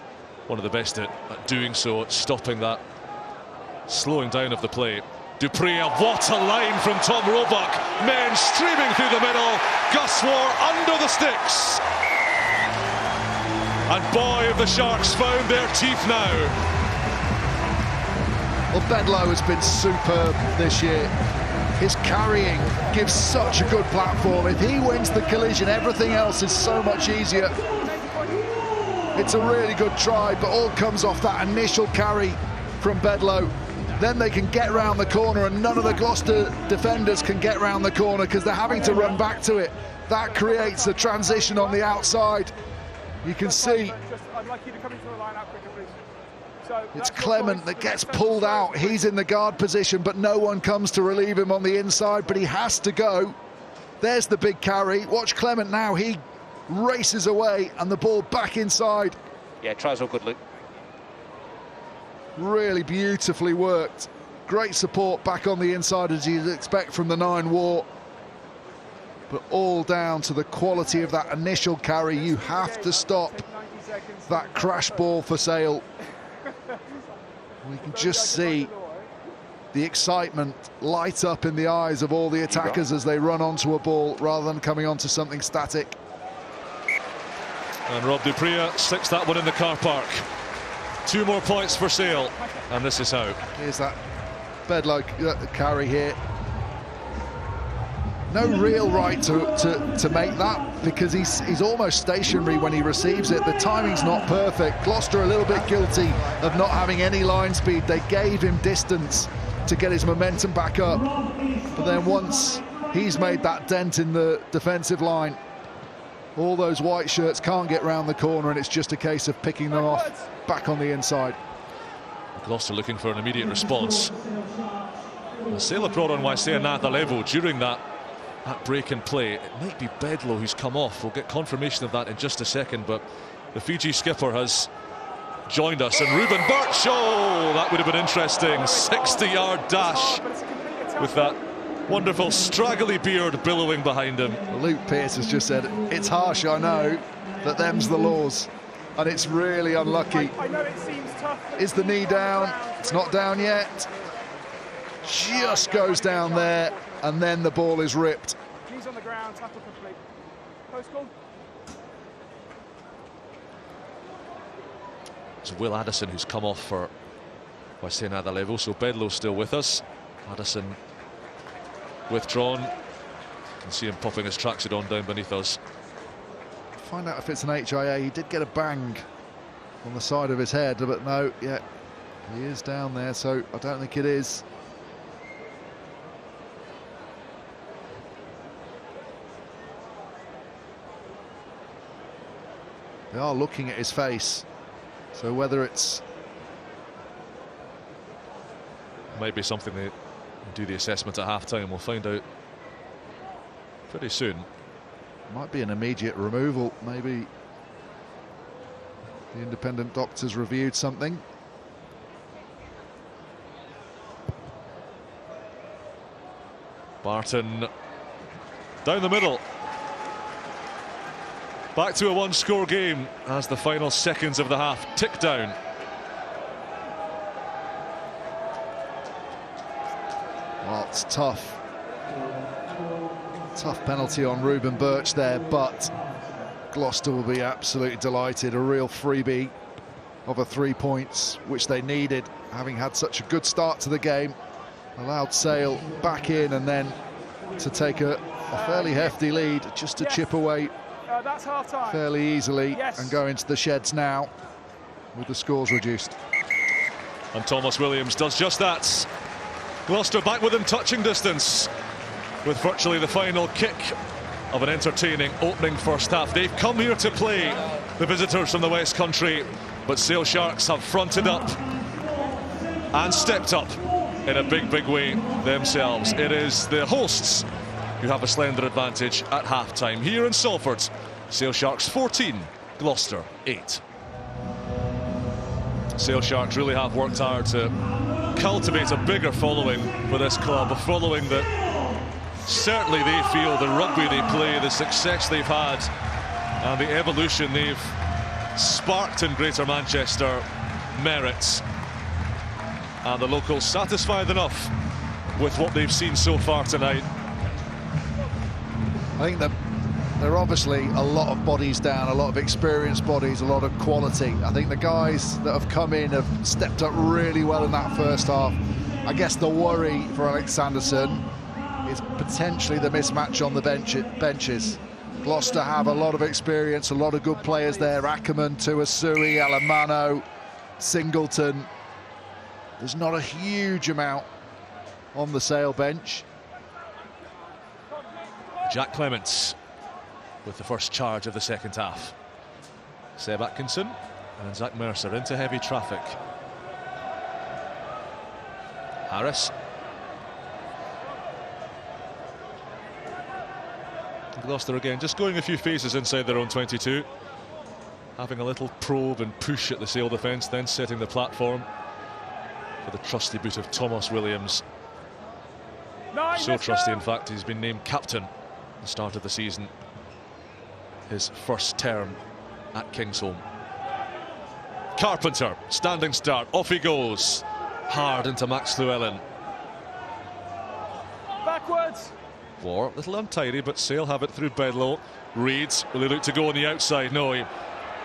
one of the best at doing so, at stopping that slowing down of the play. Dupree, what a line from Tom Roebuck. Men streaming through the middle. Gus War under the sticks. And boy, have the Sharks found their teeth now. Well, Bedlow has been superb this year. His carrying gives such a good platform. If he wins the collision, everything else is so much easier. It's a really good try, but all comes off that initial carry from Bedlow. Then they can get round the corner, and none of the Gloucester defenders can get round the corner because they're having to run back to it. That creates a transition on the outside. You can see I'd like you to come into the line out quicker, please. So it's Clement that gets pulled out. He's in the guard position, but no one comes to relieve him on the inside, but he has to go. There's the big carry. Watch Clement now. He races away, and the ball back inside. Yeah, tries all good, Luke. Really beautifully worked. Great support back on the inside, as you'd expect from the 9 War. But all down to the quality of that initial carry. You have to stop that crash ball for Sale. We can just see the excitement light up in the eyes of all the attackers as they run onto a ball rather than coming onto something static. And Rob Dupree sticks that one in the car park. 2 more points for Sale, and this is how. Here's that Bedlow carry here. No real right to make that, because he's almost stationary when he receives it. The timing's not perfect. Gloucester a little bit guilty of not having any line speed. They gave him distance to get his momentum back up, but then once he's made that dent in the defensive line, all those white shirts can't get round the corner, and it's just a case of picking them off back on the inside. Gloucester looking for an immediate response. Sale have brought on Waisea Nathalevo during that break in play. It might be Bedlow who's come off. We'll get confirmation of that in just a second, but the Fiji skipper has joined us, and Ruben Birch, oh, that would have been interesting. 60-yard dash with that wonderful straggly beard billowing behind him. Luke Pearce has just said, it's harsh, I know, but them's the laws, and it's really unlucky. I know it seems tough. Is the knee down? It's not down yet. Just goes down there, and then the ball is ripped. Knees on the ground, tackle complete. Post call. It's Will Addison who's come off for Waisea Nathalevo, so Bedlow's still with us. Addison withdrawn. You can see him popping his tracksuit on down beneath us. Find out if it's an HIA. He did get a bang on the side of his head, but no, yeah, he is down there, so I don't think it is. They are looking at his face, so whether it's... Might be something they do the assessment at half-time. We'll find out pretty soon. Might be an immediate removal. Maybe the independent doctors reviewed something. Barton down the middle. Back to a 1-score game as the final seconds of the half tick down. Well, it's tough. Tough penalty on Ruben Birch there, but Gloucester will be absolutely delighted. A real freebie of 3 points, which they needed, having had such a good start to the game. Allowed Sale back in, and then to take a fairly hefty lead, just to chip away That's half time. fairly easily and go into the sheds now with the scores reduced. And Thomas Williams does just that. Gloucester back within touching distance with virtually the final kick of an entertaining opening first half. They've come here to play, the visitors from the West Country, but Sale Sharks have fronted up and stepped up in a big, big way themselves. It is the hosts who have a slender advantage at half-time. Here in Salford, Sale Sharks 14, Gloucester 8. Sale Sharks really have worked hard to cultivate a bigger following for this club, a following that certainly they feel the rugby they play, the success they've had, and the evolution they've sparked in Greater Manchester merits. And the locals satisfied enough with what they've seen so far tonight. I think that there are obviously a lot of bodies down, a lot of experienced bodies, a lot of quality. I think the guys that have come in have stepped up really well in that first half. I guess the worry for Alex Sanderson is potentially the mismatch on the benches. Gloucester have a lot of experience, a lot of good players there. Ackerman, Tuasui, Alamano, Singleton. There's not a huge amount on the Sale bench. Jack Clements with the first charge of the second half. Seb Atkinson and Zach Mercer into heavy traffic. Harris. Gloucester again just going a few phases inside their own 22. Having a little probe and push at the Sale defence, then setting the platform for the trusty boot of Thomas Williams. So trusty, in fact, he's been named captain at the start of the season. His first term at Kingsholm. Carpenter, standing start, off he goes. Hard into Max Llewellyn. Backwards. War, a little untidy, but Sale have it through Bedlow. Reeds, will he look to go on the outside? No, he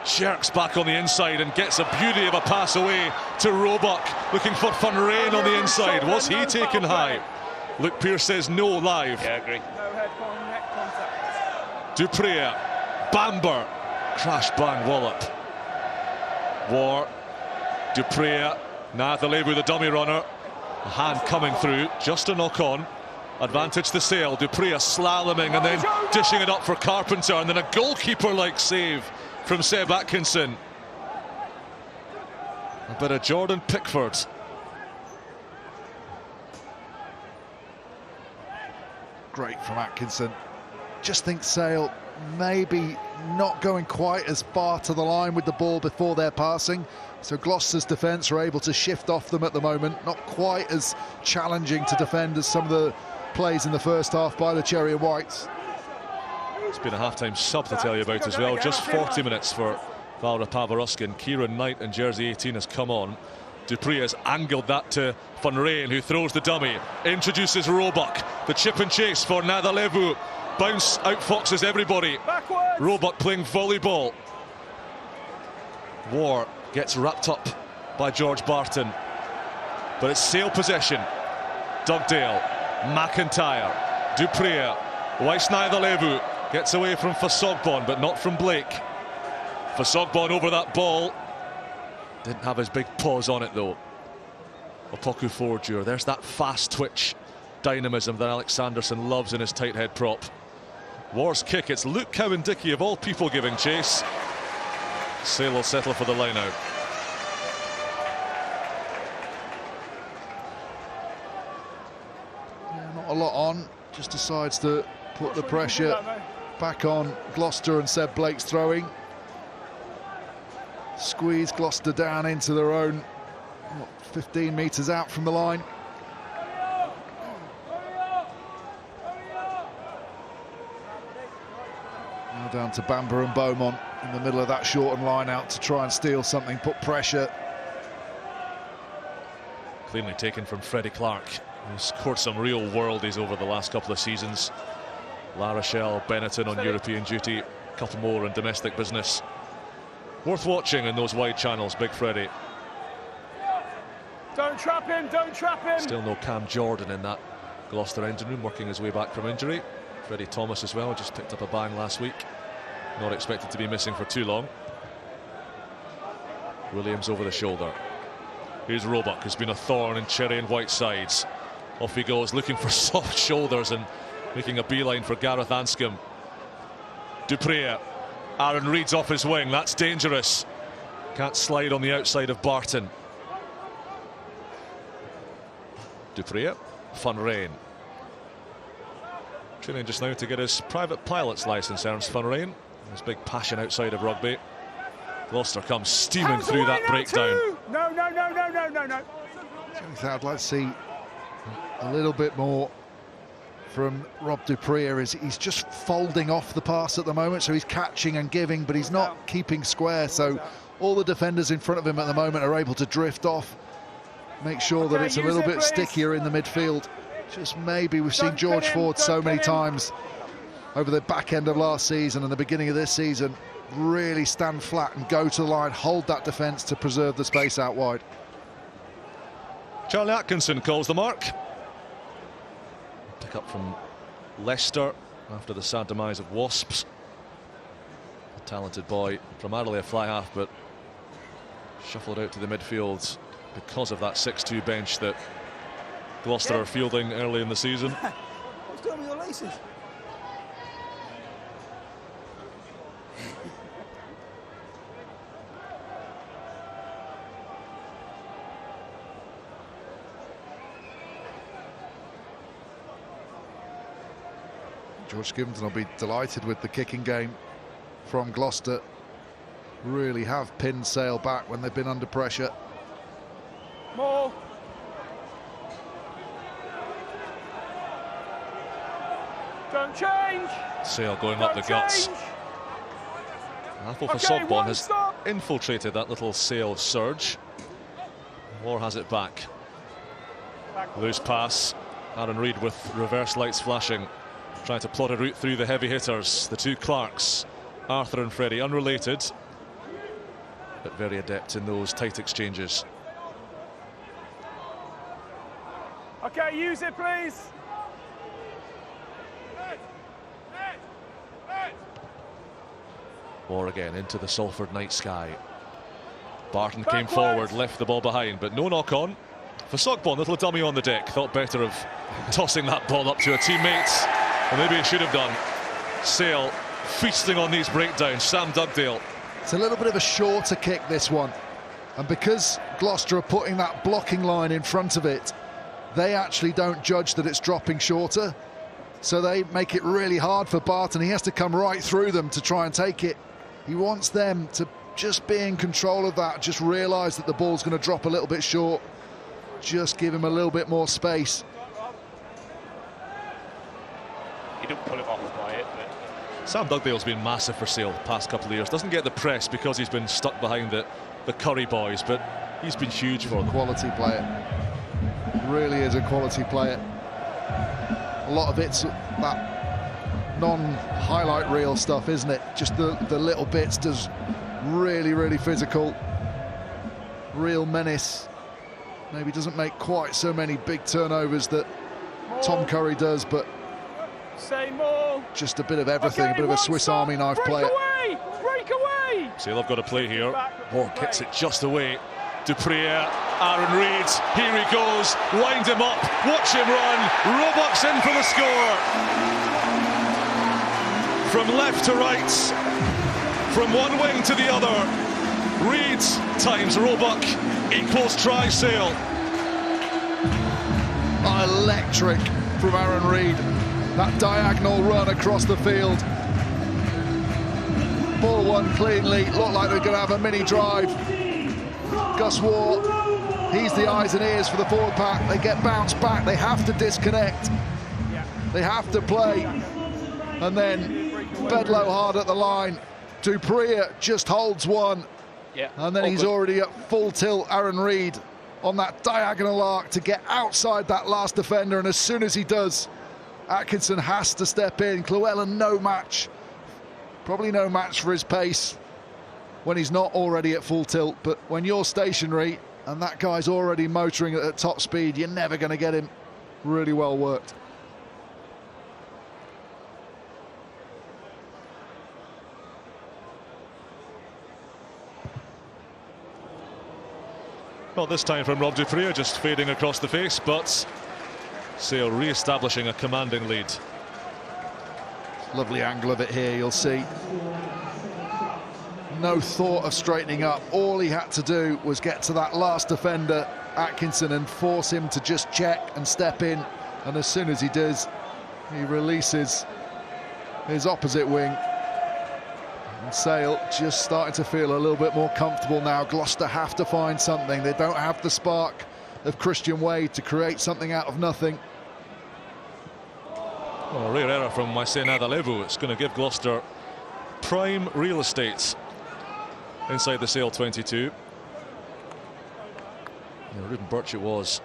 jerks back on the inside and gets a beauty of a pass away to Roebuck, looking for Van Rijn on the inside. Was he taken high? Luke Pearce says no live. Yeah, I agree. No head neck contact. Duprea, Bamber, crash bang wallop. War, Duprea, Nathalebu the dummy runner. A hand coming through, just a knock on. Advantage to Sale. Duprea slaloming and then dishing it up for Carpenter, and then a goalkeeper-like save from Seb Atkinson. A bit of Jordan Pickford. Great from Atkinson. Just think Sale maybe not going quite as far to the line with the ball before their passing, so Gloucester's defence are able to shift off them at the moment. Not quite as challenging to defend as some of the plays in the first half by the Cherry and Whites. It's been a half-time sub to tell you about as well. Just 40 minutes for Valra Pavaroskin. Kieran Knight in jersey 18 has come on. Dupree has angled that to Van Rijn, who throws the dummy, introduces Roebuck. The chip and chase for Nathalebu. Bounce outfoxes everybody. Backwards. Roebuck playing volleyball. War gets wrapped up by George Barton, but it's Sale possession. Dugdale, McIntyre, Duprea, Weiss Nathalebu gets away from Fasogbon, but not from Blake. Fasogbon over that ball. Didn't have his big paws on it though. Opoku Forger, there's that fast twitch dynamism that Alex Sanderson loves in his tight head prop. War's kick, it's Luke Cowan-Dickey of all people giving chase. Sale will settle for the line out. Yeah, not a lot on, just decides to put the pressure back on Gloucester, and Seb Blake's throwing. Squeeze Gloucester down into their own, what, 15 metres out from the line. Now down to Bamber and Beaumont in the middle of that shortened line out to try and steal something, put pressure. Cleanly taken from Freddie Clark, who's scored some real worldies over the last couple of seasons. La Rochelle, Benetton on European duty, a couple more in domestic business. Worth watching in those wide channels, Big Freddie. Don't trap him, don't trap him. Still no Cam Jordan in that Gloucester engine room, working his way back from injury. Freddie Thomas as well, just picked up a bang last week. Not expected to be missing for too long. Williams over the shoulder. Here's Roebuck, who's been a thorn in Cherry and White sides. Off he goes, looking for soft shoulders and making a beeline for Gareth Anscombe. Duprea. Aaron Reed's off his wing, that's dangerous. Can't slide on the outside of Barton. Dupree, Fun Rain. Training just now to get his private pilot's licence, Ernst Fun Rain. His big passion outside of rugby. Gloucester comes steaming through that breakdown. No. I'd like to see a little bit more from Rob Dupree. He's just folding off the pass at the moment, so he's catching and giving, but he's not keeping square. So all the defenders in front of him at the moment are able to drift off, make sure that it's a little bit stickier in the midfield. Just maybe we've seen George Ford so many times over the back end of last season and the beginning of this season really stand flat and go to the line, hold that defence to preserve the space out wide. Charlie Atkinson calls the mark. Pick up from Leicester after the sad demise of Wasps. A talented boy, primarily a fly half, but shuffled out to the midfield because of that 6-2 bench that Gloucester are fielding early in the season. What's going on with your laces? George Skivington will be delighted with the kicking game from Gloucester. Really have pinned Sale back when they've been under pressure. More. Don't change. Sale going up the guts. Apple for Sogbon has infiltrated that little Sale surge. Moore has it back. Loose pass. Aaron Reid with reverse lights flashing, trying to plot a route through the heavy hitters. The two Clarks, Arthur and Freddie, unrelated, but very adept in those tight exchanges. Okay, use it, please. Moore again into the Salford night sky. Barton came forward, left the ball behind, but no knock on. For Sogbon, little dummy on the deck, thought better of tossing that ball up to a teammate. Or maybe he should have done. Sale feasting on these breakdowns. Sam Dugdale. It's a little bit of a shorter kick, this one. And because Gloucester are putting that blocking line in front of it, they actually don't judge that it's dropping shorter. So they make it really hard for Barton. He has to come right through them to try and take it. He wants them to just be in control of that, just realise that the ball's going to drop a little bit short. Just give him a little bit more space. He didn't pull him off by it, but Sam Dugdale's been massive for Sale the past couple of years. Doesn't get the press because he's been stuck behind the Curry boys, but he's been huge for them. Quality player. Really is a quality player. A lot of it's that non-highlight reel stuff, isn't it? Just the little bits. Does really physical, real menace. Maybe doesn't make quite so many big turnovers that Tom Curry does, but Say more. just a bit of everything, a bit of a Swiss Army knife player. Break away! Sale have got to play here. Moore kicks it just away. Dupree, Aaron Reid, here he goes, wind him up, watch him run, Roebuck's in for the score. From left to right, from one wing to the other, Reid times Roebuck equals try Sale. Electric from Aaron Reid. That diagonal run across the field. Ball won cleanly, looked like they're going to have a mini drive. Gus Waugh, he's the eyes and ears for the forward pack. They get bounced back, they have to disconnect. They have to play. And then Bedlow hard at the line. Dupree just holds one. And then he's already at full tilt, Aaron Reid, on that diagonal arc to get outside that last defender. And as soon as he does, Atkinson has to step in. Llewellyn no match. Probably no match for his pace when he's not already at full tilt, but when you're stationary and that guy's already motoring at top speed, you're never going to get him. Really well worked. Well, this time from Rob Dupree, just fading across the face, but Sale re-establishing a commanding lead. Lovely angle of it here, you'll see. no thought of straightening up. All he had to do was get to that last defender, Atkinson, and force him to just check and step in. And as soon as he does, he releases his opposite wing. And Sale just starting to feel a little bit more comfortable now. Gloucester have to find something. They don't have the spark of Christian Wade to create something out of nothing. Well, a rare error from Maisena Adalevu. It's going to give Gloucester prime real estate inside the Sale 22. Yeah, Ruben Birchett was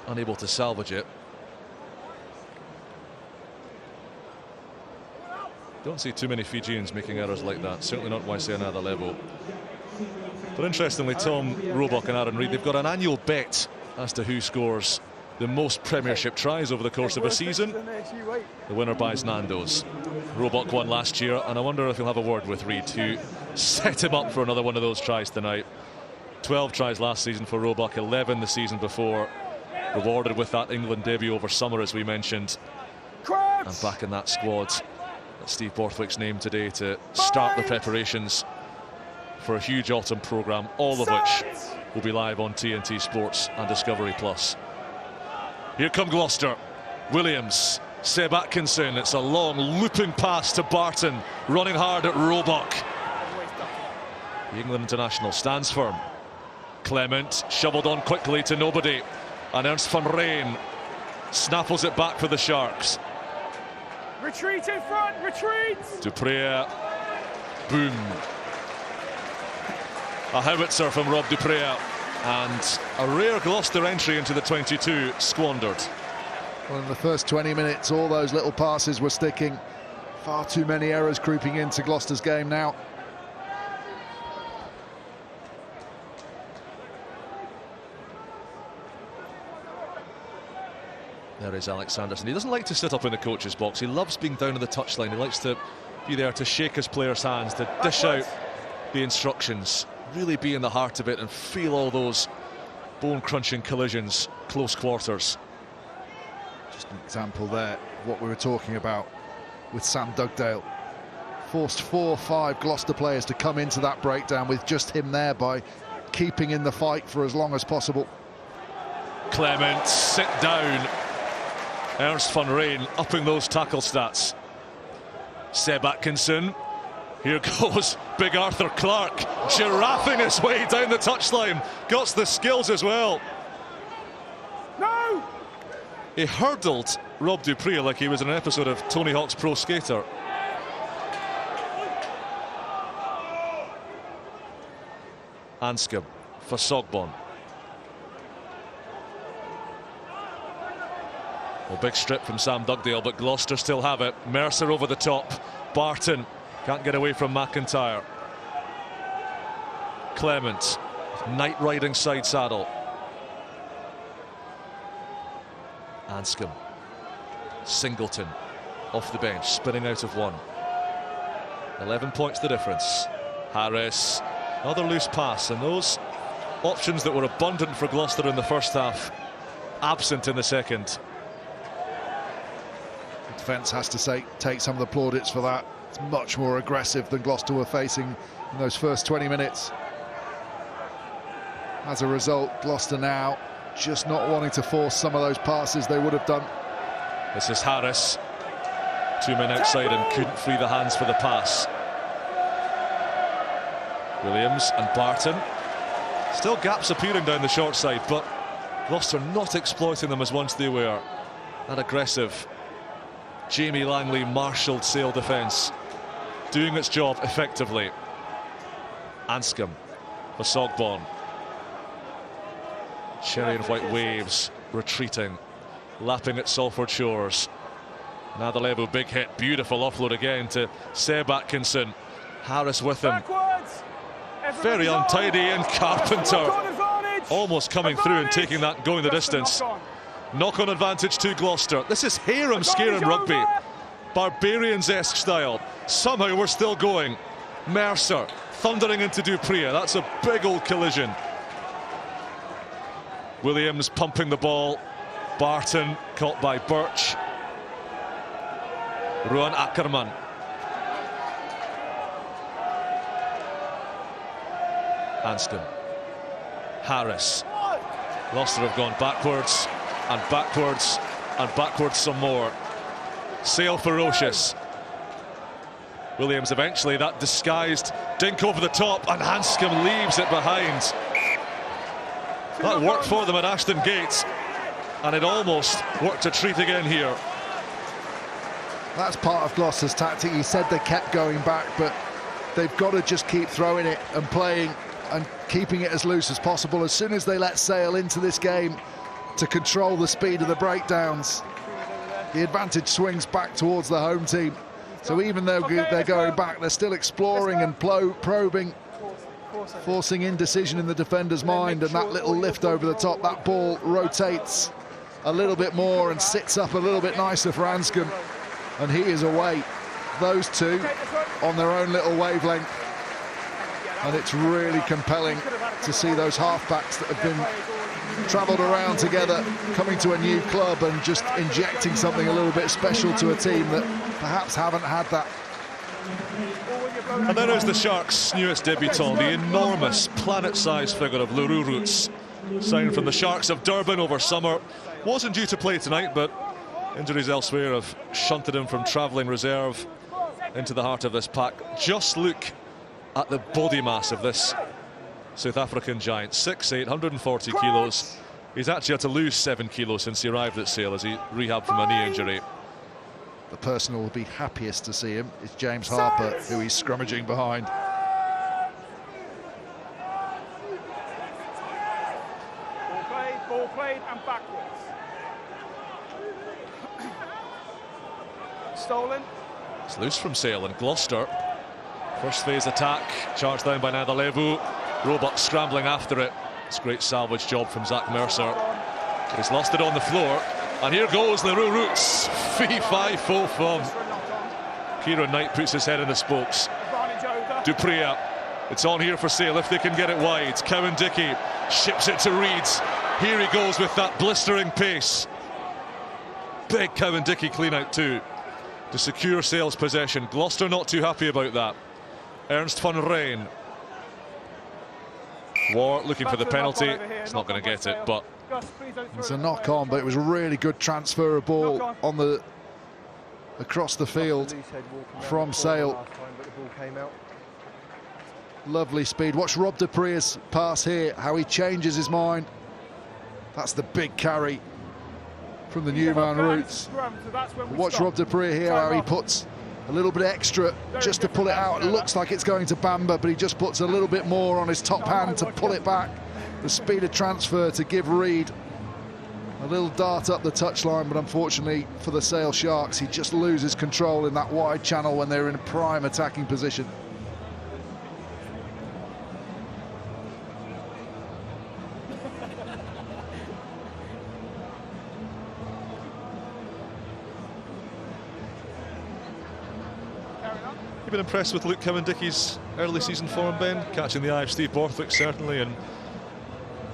unable to salvage it. Don't see too many Fijians making errors like that, certainly not Maisena Adalevu. But interestingly, Tom Roebuck and Aaron Reid, they've got an annual bet as to who scores the most Premiership tries over the course of a season. The winner buys Nando's. Roebuck won last year, and I wonder if he'll have a word with Reid, who set him up for another one of those tries tonight. 12 tries last season for Roebuck, 11 the season before. Rewarded with that England debut over summer, as we mentioned. And back in that squad that Steve Borthwick's named today to start the preparations for a huge autumn programme, all of which will be live on TNT Sports and Discovery Plus. Here come Gloucester. Williams, Seb Atkinson. It's a long looping pass to Barton, running hard at Roebuck. The England international stands firm. Clement shoveled on quickly to nobody, and Ernst van Rijn snaffles it back for the Sharks. Retreat in front, retreat! Dupré, boom. A howitzer from Rob Dupré, and a rare Gloucester entry into the 22 squandered. Well, in the first 20 minutes, all those little passes were sticking. Far too many errors creeping into Gloucester's game now. There is Alex Sanderson. He doesn't like to sit up in the coach's box. He loves being down on the touchline. He likes to be there to shake his players' hands, to dish out the instructions, really be in the heart of it and feel all those bone-crunching collisions, close quarters. Just an example there of what we were talking about with Sam Dugdale. Forced 4 or 5 Gloucester players to come into that breakdown with just him there by keeping in the fight for as long as possible. Clement, sit down. Ernst van Rijn upping those tackle stats. Seb Atkinson. Here goes Big Arthur Clark, giraffing his way down the touchline. Got the skills as well. No! He hurdled Rob Dupré like he was in an episode of Tony Hawk's Pro Skater. Anscombe for Sogbon. Well, big strip from Sam Dugdale, but Gloucester still have it. Mercer over the top. Barton can't get away from McIntyre. Clement, night riding side saddle. Anscombe. Singleton off the bench, spinning out of one. 11 points the difference. Harris, another loose pass, and those options that were abundant for Gloucester in the first half, absent in the second. Defence has to take some of the plaudits for that. It's much more aggressive than Gloucester were facing in those first 20 minutes. As a result, Gloucester now just not wanting to force some of those passes they would have done. This is Harris. 2 men outside and couldn't free the hands for the pass. Williams and Barton. Still gaps appearing down the short side, but Gloucester not exploiting them as once they were. That aggressive Jamie Langley marshalled Sale defence doing its job effectively. Anscombe for Sogbon. Cherry and white waves retreating, lapping at Salford shores. Adalevu, big hit, beautiful offload again to Seb Atkinson. Harris with him. Very untidy, and Carpenter almost coming through and taking that, going the distance. Knock-on advantage to Gloucester. This is harem-scaring rugby. Barbarians-esque style. Somehow we're still going. Mercer thundering into Dupré. That's a big old collision. Williams pumping the ball. Barton caught by Birch. Ruan Ackerman. Hanscom. Harris. Gloucester have gone backwards and backwards and backwards some more. Sale ferocious. Williams eventually, that disguised dink over the top, and Hanscom leaves it behind. That worked for them at Ashton Gate, and it almost worked a treat again here. That's part of Gloucester's tactic. He said they kept going back, but they've got to just keep throwing it and playing and keeping it as loose as possible. As soon as they let Sale into this game to control the speed of the breakdowns, the advantage swings back towards the home team. So even though they're going back, they're still exploring and probing, forcing indecision in the defender's mind, and that little lift over the top, that ball rotates a little bit more and sits up a little bit nicer for Hanscom, and he is away. Those two on their own little wavelength, and it's really compelling to see those halfbacks that have been travelled around together coming to a new club and just injecting something a little bit special to a team that perhaps haven't had that. And there is the Sharks' newest debutant, the enormous planet-sized figure of Leroux Roots, signed from the Sharks of Durban over summer. Wasn't due to play tonight, but injuries elsewhere have shunted him from travelling reserve into the heart of this pack. Just look at the body mass of this South African giant. 6'8", 140 kilos. He's actually had to lose 7 kilos since he arrived at Sale as he rehabbed from a knee injury. The person who will be happiest to see him is James Harper, who he's scrummaging behind. Ball played and backwards. Stolen. It's loose from Sale, and Gloucester, first phase attack, charged down by Nadalevu. Roebuck scrambling after it. It's a great salvage job from Zach Mercer. But he's lost it on the floor. And here goes Leroux Roots. Fee, fi, fo, fum. Kieran Knight puts his head in the spokes. Duprea. It's on here for Sale if they can get it wide. Cowan Dickey ships it to Reeds. Here he goes with that blistering pace. Big Cowan Dickey clean out too to secure Sale's possession. Gloucester not too happy about that. Ernst van Rijn. Ward looking for the penalty. He's not going to get it, but it's a knock on, but it was a really good transfer of ball on across the field from Sale. Lovely speed. Watch Rob Duprea's pass here, how he changes his mind. That's the big carry from the new man Roots. Watch Rob Duprea here, how he puts a little bit extra just to pull it out. It looks like it's going to Bamba, but he just puts a little bit more on his top hand to pull it back. The speed of transfer to give Reed a little dart up the touchline, but unfortunately for the Sale Sharks, he just loses control in that wide channel when they're in a prime attacking position. You've been impressed with Luke Cowan Dickey's early season form, Ben? Catching the eye of Steve Borthwick, certainly, and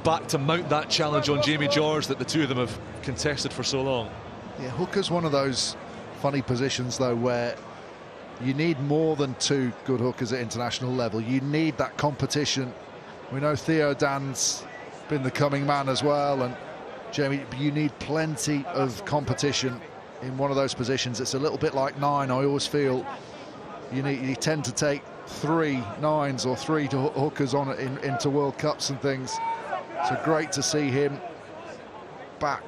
back to mount that challenge on Jamie George that the two of them have contested for so long. Yeah, hooker's one of those funny positions, though, where you need more than two good hookers at international level. You need that competition. We know Theo Dan's been the coming man as well, and Jamie, you need plenty of competition in one of those positions. It's a little bit like 9, I always feel. You tend to take 3 9s or 3 hookers on into World Cups and things. So great to see him back,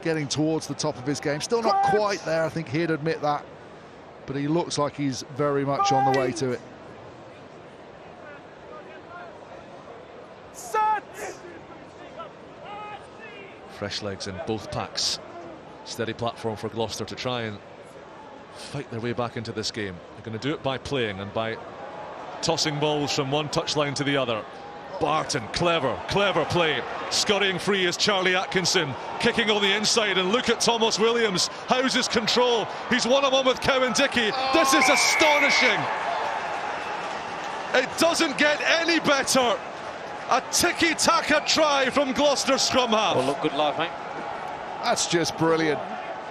getting towards the top of his game. Still not quite there, I think he'd admit that, but he looks like he's very much on the way to it. Fresh legs in both packs. Steady platform for Gloucester to try and fight their way back into this game. They're going to do it by playing and by tossing balls from one touchline to the other. Barton, clever play. Scurrying free is Charlie Atkinson, kicking on the inside, and look at Thomas Williams. How's his control? He's one-on-one with Cowan Dickey. This is astonishing. It doesn't get any better. A tiki-taka try from Gloucester scrum half. Well, look, good luck, mate. That's just brilliant.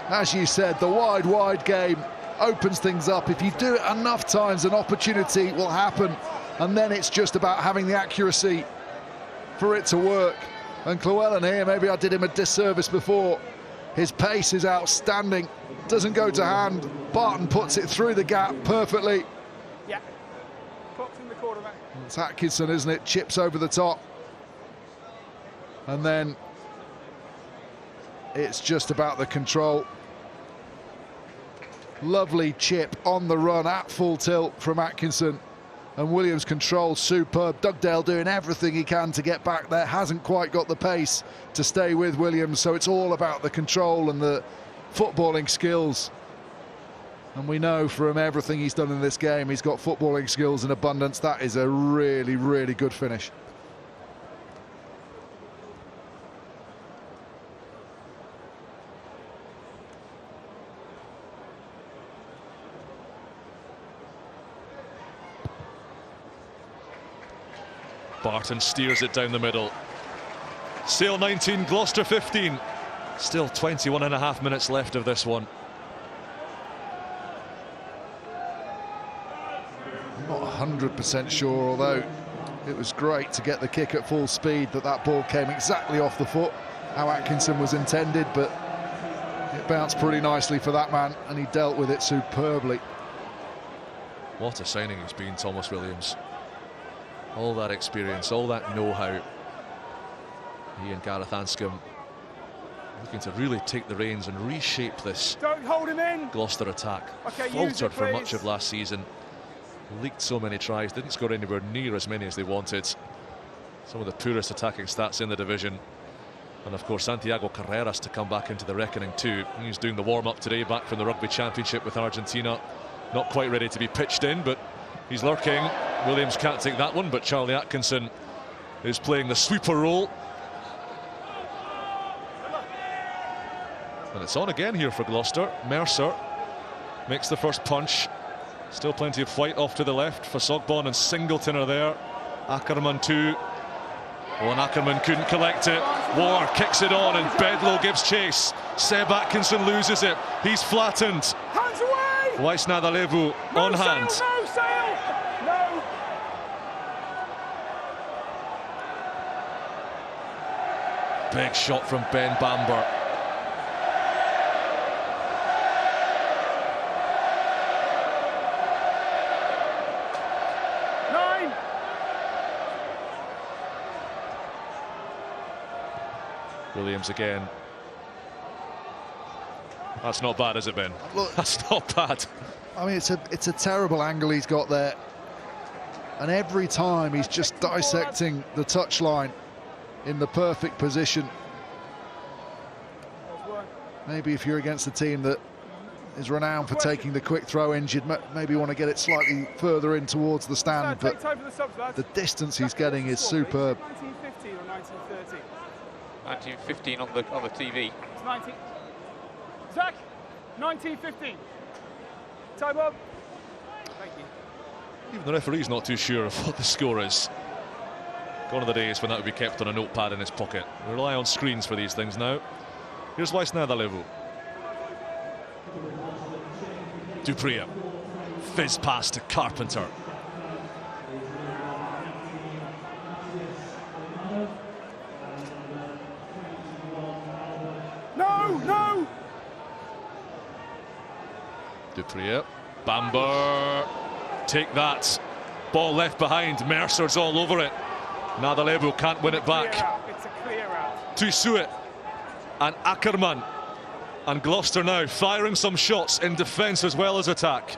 As you said, the wide game opens things up. If you do it enough times, an opportunity will happen, and then it's just about having the accuracy for it to work. And Llewellyn here, maybe I did him a disservice before. His pace is outstanding, doesn't go to hand. Barton puts it through the gap perfectly. Yeah, clock's in the corner, mate. It's Atkinson, isn't it? Chips over the top. And then it's just about the control. Lovely chip on the run at full tilt from Atkinson. And Williams' control superb. Dugdale doing everything he can to get back there. Hasn't quite got the pace to stay with Williams. So it's all about the control and the footballing skills. And we know from everything he's done in this game, he's got footballing skills in abundance. That is a really, really good finish. Barton steers it down the middle. Sale 19, Gloucester 15. Still 21.5 minutes left of this one. I'm not 100% sure, although it was great to get the kick at full speed, that ball came exactly off the foot, how Atkinson was intended, but it bounced pretty nicely for that man, and he dealt with it superbly. What a signing he's been, Thomas Williams. All that experience, all that know-how. He and Gareth Anscombe looking to really take the reins and reshape this Don't hold him in. Gloucester attack. Okay, Faltered for please. much of last season. Leaked so many tries, didn't score anywhere near as many as they wanted. Some of the poorest attacking stats in the division. And of course Santiago Carreras to come back into the reckoning too. He's doing the warm-up today, back from the Rugby Championship with Argentina. Not quite ready to be pitched in, but he's lurking. Williams can't take that one, but Charlie Atkinson is playing the sweeper role. And it's on again here for Gloucester. Mercer makes the first punch. Still plenty of fight off to the left. Fasogbon and Singleton are there. Ackerman too. Oh, and Ackerman couldn't collect it. War kicks it on and Bedlow gives chase. Seb Atkinson loses it. He's flattened. Hands away! Waisnadalevu on hand. No sail! No! Big shot from Ben Bamber. Williams again. That's not bad, is it, Ben? Look, that's not bad. I mean, it's a terrible angle he's got there, and every time he's just dissecting the touchline in the perfect position. Maybe if you're against a team that is renowned for taking the quick throw-ins, you'd maybe want to get it slightly further in towards the stand, but the distance he's getting is superb. 1915 or 1930? 1915 on the TV. It's 19. Zach, 1915. Time up. Thank you. Even the referee's not too sure of what the score is. Gone are the days when that would be kept on a notepad in his pocket. We rely on screens for these things now. Here's Waisnadalevu. Dupria. Fizz pass to Carpenter. No! Dupria. Bamber. Take that. Ball left behind. Mercer's all over it. Nadalevu can't win it back. It's a clear out. To Suet. And Ackerman. And Gloucester now firing some shots in defence as well as attack.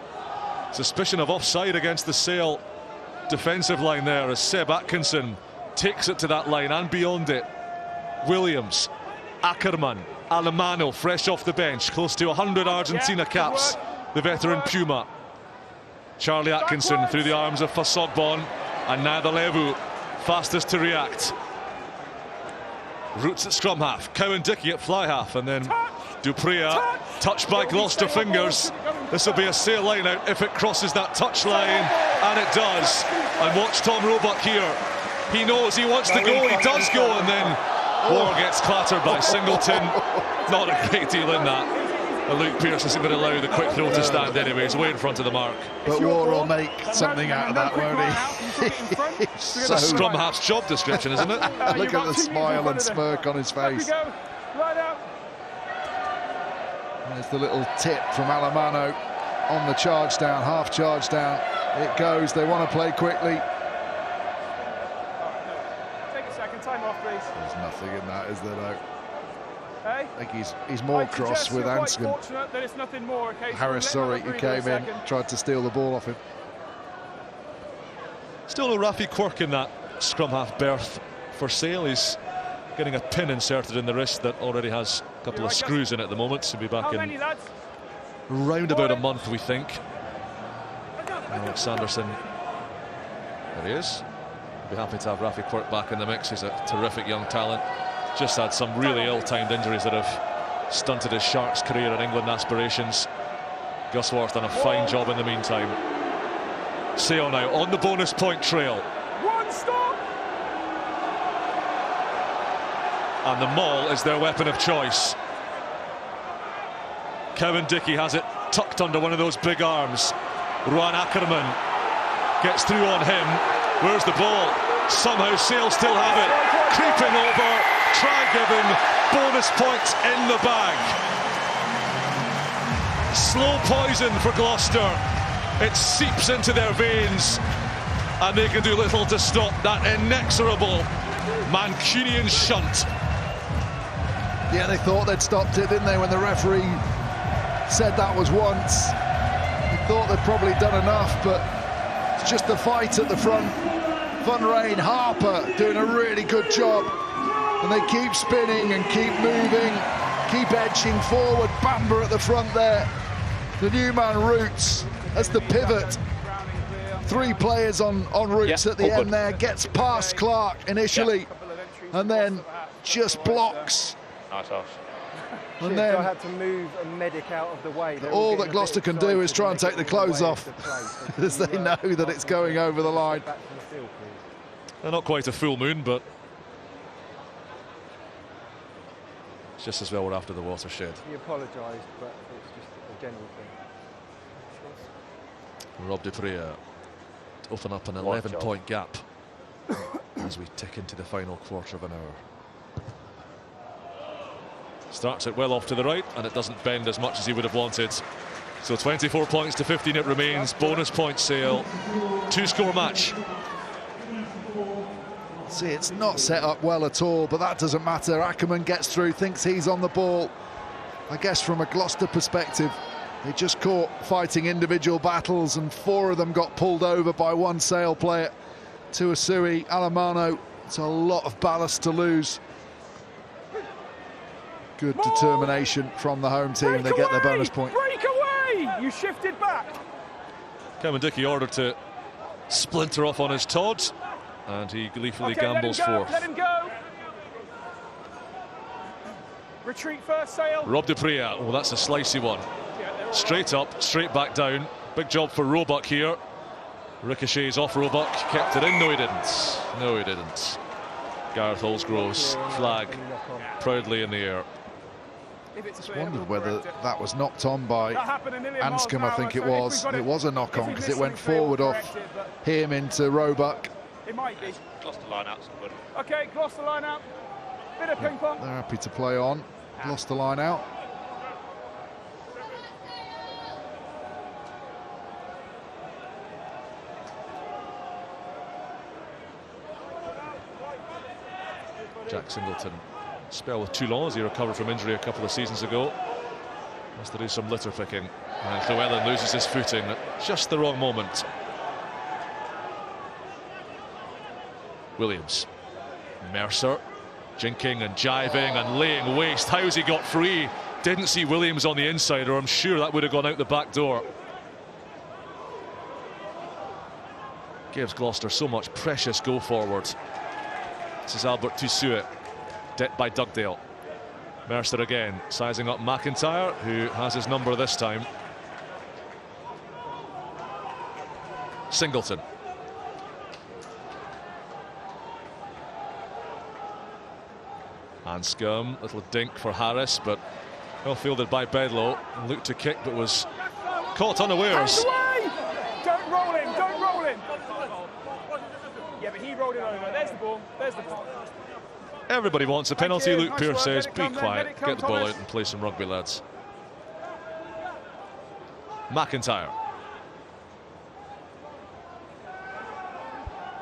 Suspicion of offside against the Sale defensive line there as Seb Atkinson takes it to that line and beyond it. Williams, Ackerman, Alemano fresh off the bench, close to 100 Argentina caps, the veteran Puma. Charlie Atkinson through the arms of Fasogbon, and Nadalevu fastest to react. Roots at scrum half, Cowan-Dickey at fly half, and then Dupria touched by Gloucester fingers. This will be a Sale line out if it crosses that touch line, and it does. And watch Tom Roebuck here. He knows he wants to go, he does go, and then War gets clattered by Singleton. Not a great deal in that. Luke Pearce isn't going to allow the quick throw to stand anyway. He's way in front of the mark. But Ward will make something out of that, won't he? It's a scrum half's job description, isn't it? Look at the smile and smirk on his face. Right out. There's the little tip from Alamano on the charge down, half charge down. It goes, they want to play quickly. Take a second, time off, please. There's nothing in that, is there, though? Hey? I think he's more cross with Anscombe. That it's nothing more. Harris, sorry, who came in, tried to steal the ball off him. Still no Rafi quirk in that scrum half berth for Sale. He's getting a pin inserted in the wrist that already has a couple of screws in it at the moment. He'll be back in round about a month, we think. Alex Sanderson, there he is. Be happy to have Rafi Quirk back in the mix. He's a terrific young talent. Just had some really ill-timed injuries that have stunted his Sharks career and England aspirations. Gus Worth done a fine job in the meantime. Sale now on the bonus point trail. One stop. And the maul is their weapon of choice. Kevin Dickey has it tucked under one of those big arms. Ruan Ackerman gets through on him. Where's the ball? Somehow Sale still have it. Creeping over, try given, bonus points in the bag. Slow poison for Gloucester. It seeps into their veins and they can do little to stop that inexorable Mancunian shunt. Yeah, they thought they'd stopped it, didn't they, when the referee said that was once. They thought they'd probably done enough, but it's just the fight at the front. Van Rijn, Harper doing a really good job, and they keep spinning and keep moving, keep edging forward. Bamber at the front there. The new man Roots as the pivot. 3 players on Roots at the end there. Gets past Clark initially, and then just blocks. Nice off. And then I had to move a medic out of the way. all that Gloucester can do is try and take the clothes off, as they know that it's going over the line. They're not quite a full moon, but it's just as well we're after the watershed. He apologised, but it's just a general thing. Rob Dupree to open up an 11-point gap as we tick into the final quarter of an hour. Starts it well off to the right, and it doesn't bend as much as he would have wanted. So 24 points to 15 it remains. Bonus point Sale. 2-score match. See, it's not set up well at all, but that doesn't matter. Ackerman gets through, thinks he's on the ball. I guess from a Gloucester perspective, they just caught fighting individual battles, and 4 of them got pulled over by one Sale player. Tuasui, Alamano, it's a lot of ballast to lose. Good determination from the home team. They get their bonus point. Break away! You shifted back. Kevin Dickey ordered to splinter off on his Todd, and he gleefully gambles forth. Let him go. Retreat first, Sale. Rob Dupree, oh, that's a slicey one. Straight up, straight back down. Big job for Roebuck here. Ricochets off Roebuck, kept it in. No, he didn't. No, he didn't. Gareth Holsgrove's flag proudly in the air. Just wondered whether that was knocked on by Anscombe, I think it was. It was a knock-on because it went forward off him into Roebuck. It might be. Gloucester line out. Okay, Gloucester line out. Bit of ping pong. They're happy to play on. Gloucester line out. Jack Singleton spell with Toulon as he recovered from injury a couple of seasons ago. Has to do some litter picking, and Llewellyn loses his footing at just the wrong moment. Williams, Mercer, jinking and jiving and laying waste. How's he got free? Didn't see Williams on the inside, or I'm sure that would have gone out the back door. Gives Gloucester so much precious go forward. This is Albert Toussuet, decked by Dugdale. Mercer again, sizing up McIntyre, who has his number this time. Singleton. Anscombe, little dink for Harris, but Well fielded by Bedlow. Looked to kick, but was caught unawares. Don't roll him, don't roll him. Yeah, but he rolled it over. There's the ball, there's the ball. Everybody wants a penalty. Luke Pearce says, be quiet, get the ball Thomas. out and play some rugby, lads. McIntyre.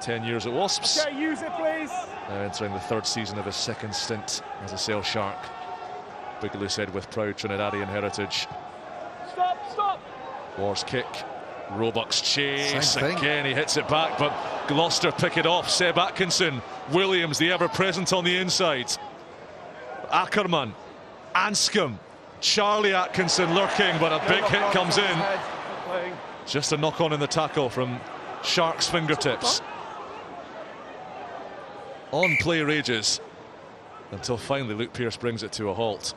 10 years at Wasps. Okay, use it, please. Now entering the 3rd season of his 2nd stint as a Sale Shark. Big Lucid with proud Trinidadian heritage. Stop, stop. Wars kick. Roebuck's chase. Same thing. Again, he hits it back, but Gloucester pick it off. Seb Atkinson. Williams, the ever-present on the inside. Ackerman. Anscombe. Charlie Atkinson lurking, but a big hit comes in. Just a knock-on in the tackle from Shark's fingertips. On play rages until finally Luke Pearce brings it to a halt.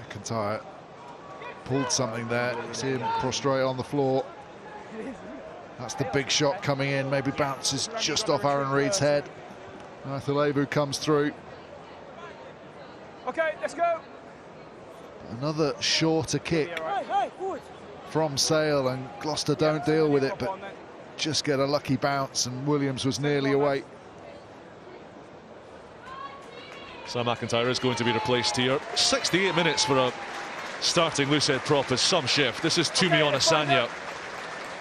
McIntyre pulled something there. You see him prostrate on the floor. That's the big shot coming in. Maybe bounces just off Aaron Reid's head. Nathalevu comes through. Okay, let's go. Another shorter kick from Sale, and Gloucester don't deal with it, but just get a lucky bounce, and Williams was nearly away. Sam McIntyre is going to be replaced here. 68 minutes for a starting Lucid prop is some shift. This is Tumi Onasanya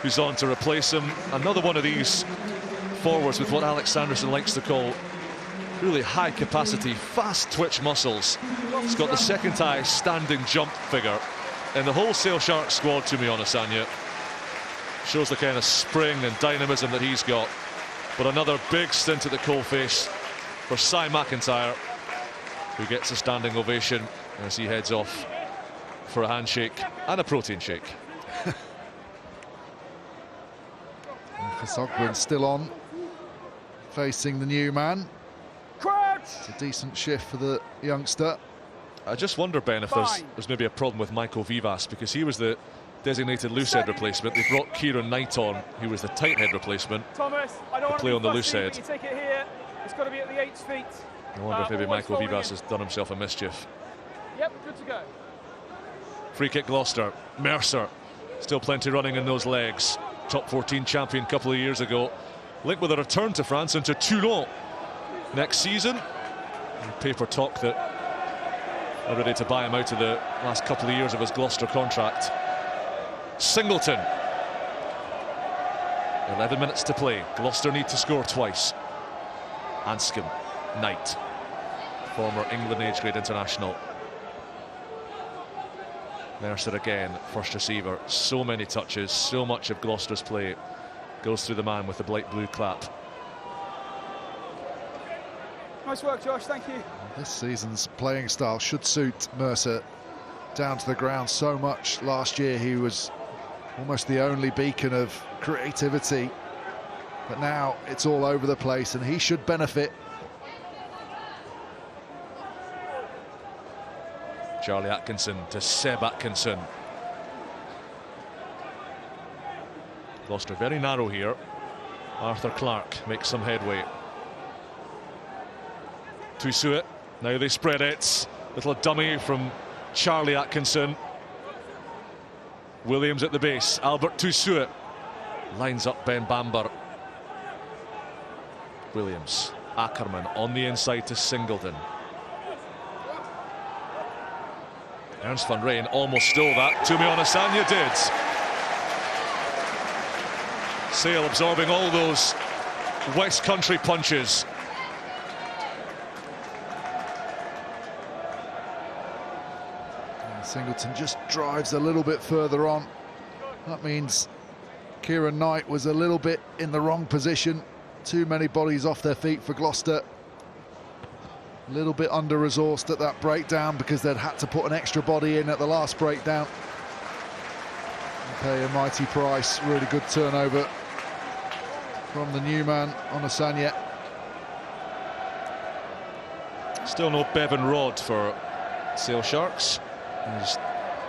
who's on to replace him. Another one of these forwards with what Alex Sanderson likes to call really high capacity, fast twitch muscles. He's got the second highest standing jump figure in the whole Sale Shark squad. Tumi Onasanya shows the kind of spring and dynamism that he's got. But another big stint at the coalface for Sam McIntyre, who gets a standing ovation as he heads off for a handshake and a protein shake. Kasogwin still on, facing the new man. Crouch. It's a decent shift for the youngster. I just wonder, Ben, if there's maybe a problem with Michael Vivas, because he was the designated loose head replacement. They brought Kieran Knight on, who was the tight head replacement. Thomas, I don't want play to on the loose head. You take it here. It's got to be at the 8's feet. I wonder if maybe always Michael following Vivas in. has done himself a mischief. Yep, good to go. Free kick Gloucester. Mercer. Still plenty running in those legs. Top 14 champion a couple of years ago. Linked with a return to France and to Toulon next season. And paper talk that are ready to buy him out of the last couple of years of his Gloucester contract. Singleton. 11 minutes to play. Gloucester need to score twice. Anscombe. Knight. Former England age grade international. Mercer again, first receiver. So many touches, so much of Gloucester's play goes through the man with the bright blue clap. Nice work, Josh, thank you. This season's playing style should suit Mercer down to the ground so much. Last year he was almost the only beacon of creativity, but now it's all over the place and he should benefit. Charlie Atkinson to Seb Atkinson. Gloucester very narrow here. Arthur Clark makes some headway. Tusuit, now they spread it. Little dummy from Charlie Atkinson. Williams at the base. Albert Tusuit lines up Ben Bamber. Williams, Ackerman on the inside to Singleton. Ernst van Rijn almost stole that. Tumi Onasanya did. Sale absorbing all those West Country punches. And Singleton just drives a little bit further on. That means Kieran Knight was a little bit in the wrong position. Too many bodies off their feet for Gloucester. A little bit under-resourced at that breakdown because they'd had to put an extra body in at the last breakdown. Pay a mighty price. Really good turnover from the new man, Onasanya. Still no Bevan Rod for Sale Sharks. He's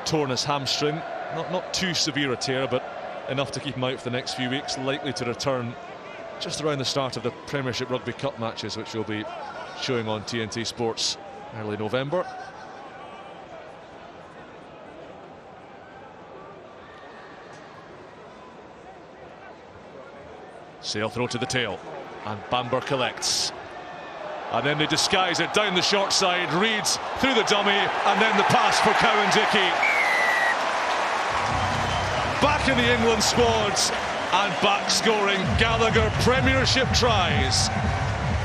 torn his hamstring. Not too severe a tear, but enough to keep him out for the next few weeks. Likely to return just around the start of the Premiership Rugby Cup matches, which will be showing on TNT Sports early November. Sale throw to the tail, and Bamber collects. And then they disguise it down the short side. Reeds through the dummy, and then the pass for Cowan-Dickie. Back in the England squads, and back scoring Gallagher Premiership tries.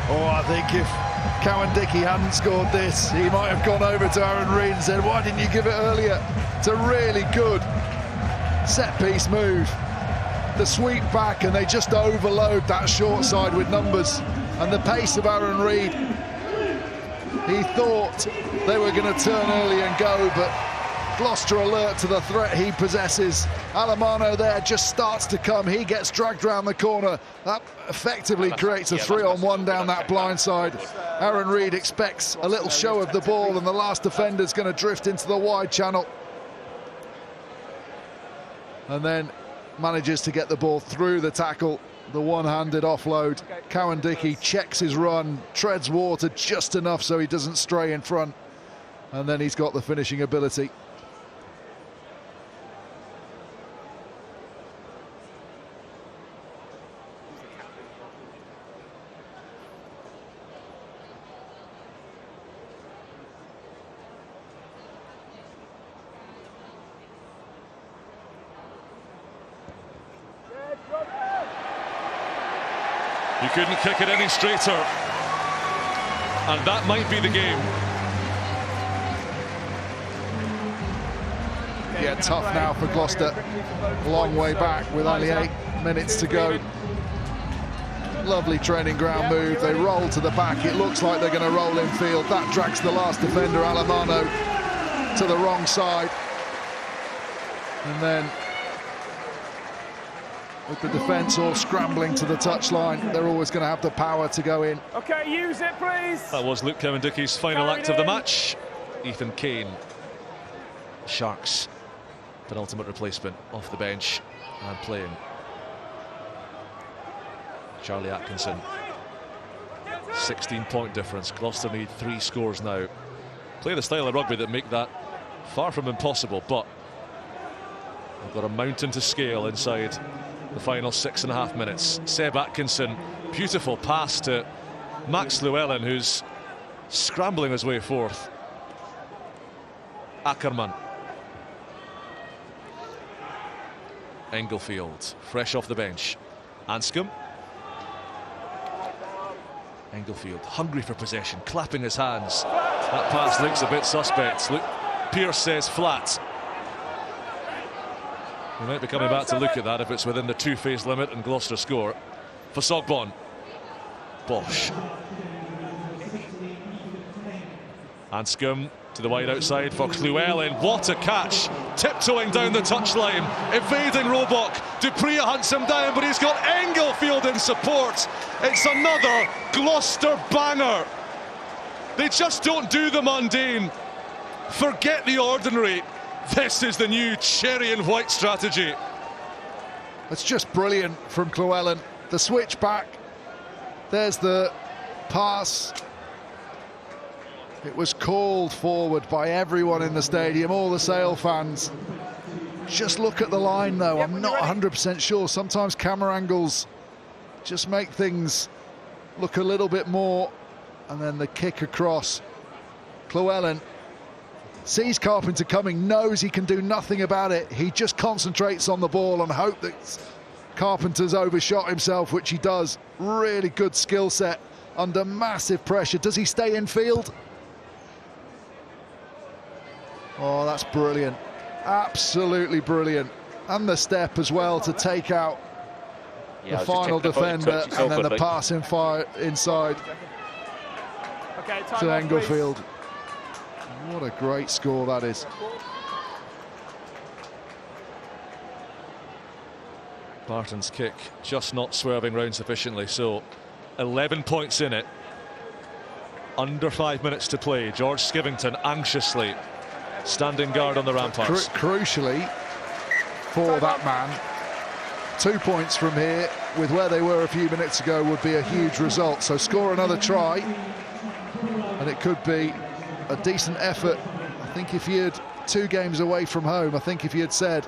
Oh, I think if Cowan-Dickie hadn't scored this, he might have gone over to Aaron Reed and said, why didn't you give it earlier? It's a really good set-piece move. The sweep back, and they just overload that short side with numbers. And the pace of Aaron Reed, he thought they were going to turn early and go, but Gloucester alert to the threat he possesses. Alemano there just starts to come. He gets dragged round the corner. That effectively creates a 3-on-1 down that blind side. Aaron Reed expects a little show of the ball, and the last defender's going to drift into the wide channel. And then manages to get the ball through the tackle. The one-handed offload. Cowan-Dickie checks his run, treads water just enough so he doesn't stray in front, and then he's got the finishing ability. You couldn't kick it any straighter, and that might be the game. Yeah, tough now for Gloucester. Long way back with only 8 minutes to go. Lovely training ground move. They roll to the back. It looks like they're going to roll in field. That drags the last defender, Alemano, to the wrong side. And then, with the defence all scrambling to the touchline, they're always going to have the power to go in. Okay, use it, please. That was Luke Cowan-Dickie's final act of the match. Ethan Kane, Sharks' penultimate replacement, off the bench and playing. Charlie Atkinson, 16-point difference. Gloucester need 3 scores now. Play the style of rugby that make that far from impossible, but they've got a mountain to scale inside the final 6.5 minutes. Seb Atkinson, beautiful pass to Max Llewellyn, who's scrambling his way forth. Ackerman. Englefield, fresh off the bench. Anscombe. Englefield, hungry for possession, clapping his hands. That pass looks a bit suspect. Luke Pearce says flat. We might be coming back to look at that if it's within the 2-phase limit and Gloucester score. For Sogbon. Bosch. Anscombe to the wide outside for Llewellyn. What a catch. Tiptoeing down the touchline. Evading Roebuck. Dupree hunts him down, but he's got Englefield in support. It's another Gloucester banger. They just don't do the mundane. Forget the ordinary. This is the new cherry and white strategy. It's just brilliant from Llewellyn. The switch back. There's the pass. It was called forward by everyone in the stadium, all the Sale fans. Just look at the line, though. I'm not 100% sure. Sometimes camera angles just make things look a little bit more. And then the kick across. Llewellyn sees Carpenter coming, knows he can do nothing about it. He just concentrates on the ball and hope that Carpenter's overshot himself, which he does. Really good skill set under massive pressure. Does he stay in field? Oh, that's brilliant. Absolutely brilliant. And the step as well to take out the final defender, and then the pass inside to Englefield. What a great score that is. Barton's kick just not swerving round sufficiently, so 11 points in it. Under 5 minutes to play. George Skivington anxiously standing guard on the ramparts. Crucially for that man, 2 points from here with where they were a few minutes ago would be a huge result. So score another try and it could be a decent effort. I think if you had 2 games away from home, I think if you had said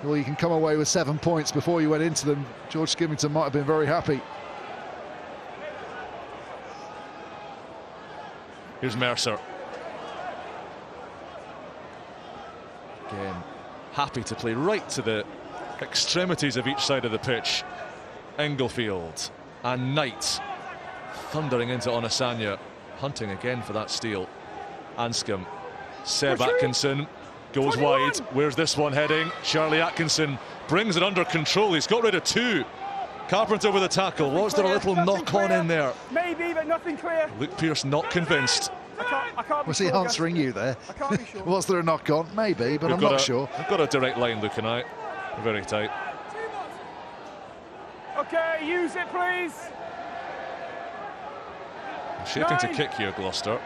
well, you can come away with 7 points before you went into them, George Skivington might have been very happy. Here's Mercer. Again, happy to play right to the extremities of each side of the pitch. Englefield and Knight thundering into Onasanya, hunting again for that steal. Anscombe, Seb Atkinson goes wide. Where's this one heading? Charlie Atkinson brings it under control. He's got rid of two. Carpenter with a tackle. Was there a little knock-on in there? Maybe, but nothing clear. Luke Pearce not convinced. I can't be Was sure, he answering you there? I can't be sure. Was there a knock-on? Maybe, but I'm not sure. We've got a direct line, Luke and I. Very tight. Okay, use it, please. Shaping to kick here, Gloucester.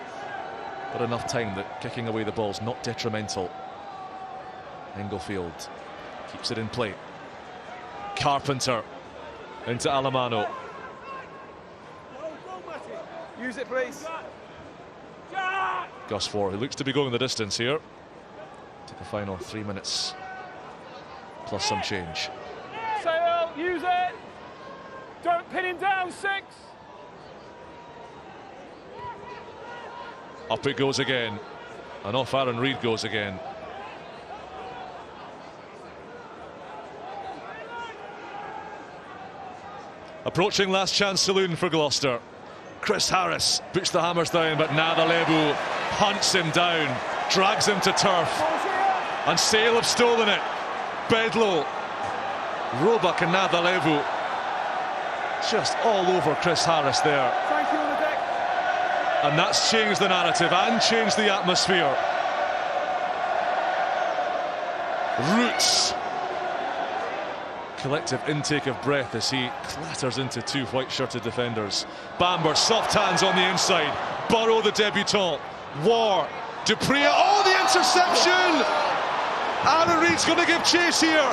But enough time that kicking away the ball's not detrimental. Englefield keeps it in play. Carpenter into Alamano. Use it, please. Gus Ford, who looks to be going the distance here to the final 3 minutes plus some change. Sail, use it. Don't pin him down, 6. Up it goes again, and off Aaron Reid goes again. Approaching last chance saloon for Gloucester. Chris Harris puts the hammers down, but Nadalebu hunts him down, drags him to turf, and Sale have stolen it. Bedlow, Roebuck and Nadalebu just all over Chris Harris there. Thank you on the deck. And that's changed the narrative and changed the atmosphere. Roots. Collective intake of breath as he clatters into two white-shirted defenders. Bamber, soft hands on the inside. Burrow, the debutant. War, Dupree, oh, the interception! Aaron Reid's going to give chase here.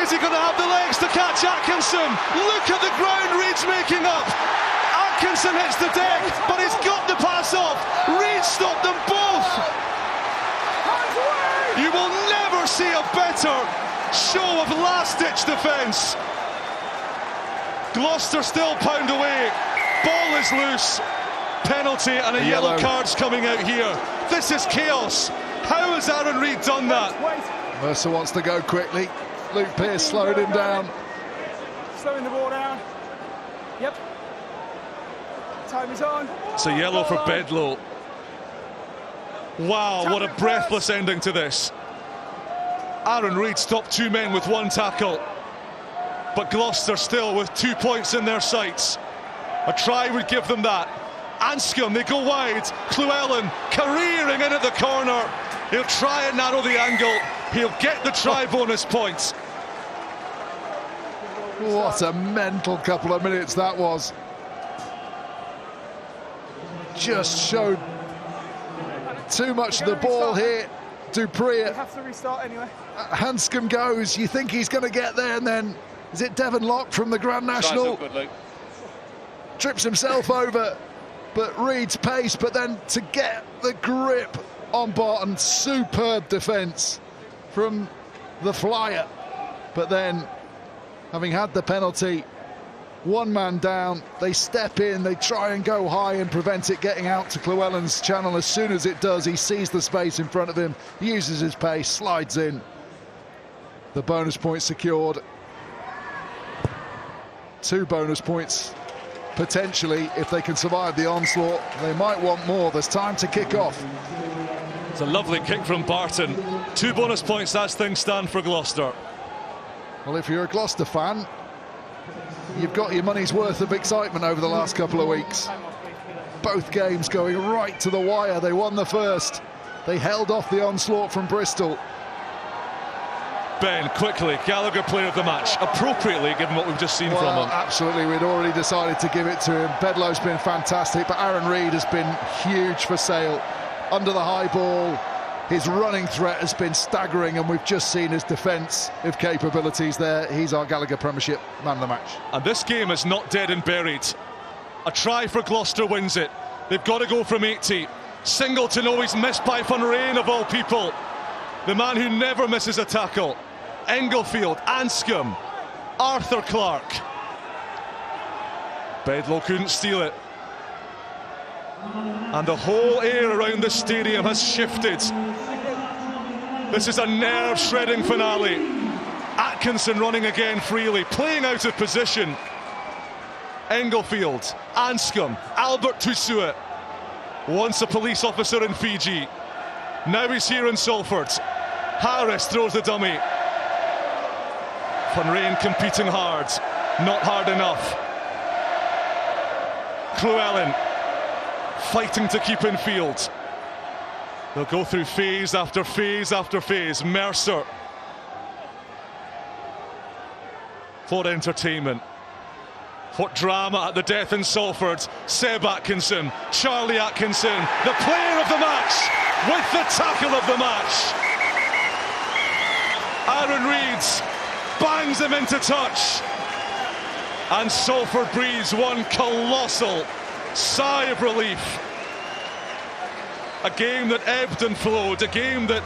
Is he going to have the legs to catch Atkinson? Look at the ground Reid's making up. Atkinson hits the deck, but he's got the pass off. Reid stopped them both. You will never see a better show of last-ditch defence. Gloucester still pound away. Ball is loose. Penalty and a yellow card's coming out here. This is chaos. How has Aaron Reid done that? Mercer wants to go quickly. Luke Pearce slowed him down. Slowing the ball down. Yep. Time is on. It's a yellow for Bedlow. Wow, what a breathless ending to this. Aaron Reid stopped two men with one tackle, but Gloucester still with 2 points in their sights. A try would give them that. Anscombe, they go wide. Llewellyn careering in at the corner. He'll try and narrow the angle. He'll get the try bonus points. What a mental couple of minutes that was. Just showed too much of the ball here. Dupree. We have to restart anyway. Hanscom goes. You think he's going to get there, and then is it Devon Locke from the Grand National? Trips himself over, but Reid's pace. But then to get the grip on Barton, superb defence from the flyer. But then, having had the penalty, one man down, they step in, they try and go high and prevent it getting out to Llewellyn's channel. As soon as it does, he sees the space in front of him, uses his pace, slides in. The bonus point secured. 2 bonus points, potentially, if they can survive the onslaught. They might want more. There's time to kick off. It's a lovely kick from Barton. 2 bonus points as things stand for Gloucester. Well, if you're a Gloucester fan, you've got your money's worth of excitement over the last couple of weeks. Both games going right to the wire. They won the first. They held off the onslaught from Bristol. Ben, quickly, Gallagher player of the match, appropriately given what we've just seen from him. Absolutely, we'd already decided to give it to him. Bedlow's been fantastic, but Aaron Reid has been huge for Sale. Under the high ball, his running threat has been staggering, and we've just seen his defensive capabilities there. He's our Gallagher Premiership man of the match. And this game is not dead and buried. A try for Gloucester wins it. They've got to go from 80. Singleton always missed by Van Rijn, of all people. The man who never misses a tackle. Englefield, Anscombe, Arthur Clark. Bedlow couldn't steal it. And the whole air around the stadium has shifted. This is a nerve-shredding finale. Atkinson running again freely, playing out of position. Englefield, Anscombe, Albert Tuisua. Once a police officer in Fiji. Now he's here in Salford. Harris throws the dummy. Van Rijn competing hard. Not hard enough. Llewellyn fighting to keep in field. They'll go through phase after phase after phase. Mercer. What entertainment. What drama at the death in Salford. Seb Atkinson, Charlie Atkinson, the player of the match, with the tackle of the match. Aaron Reeds bangs him into touch. And Salford breathes one colossal sigh of relief. A game that ebbed and flowed, a game that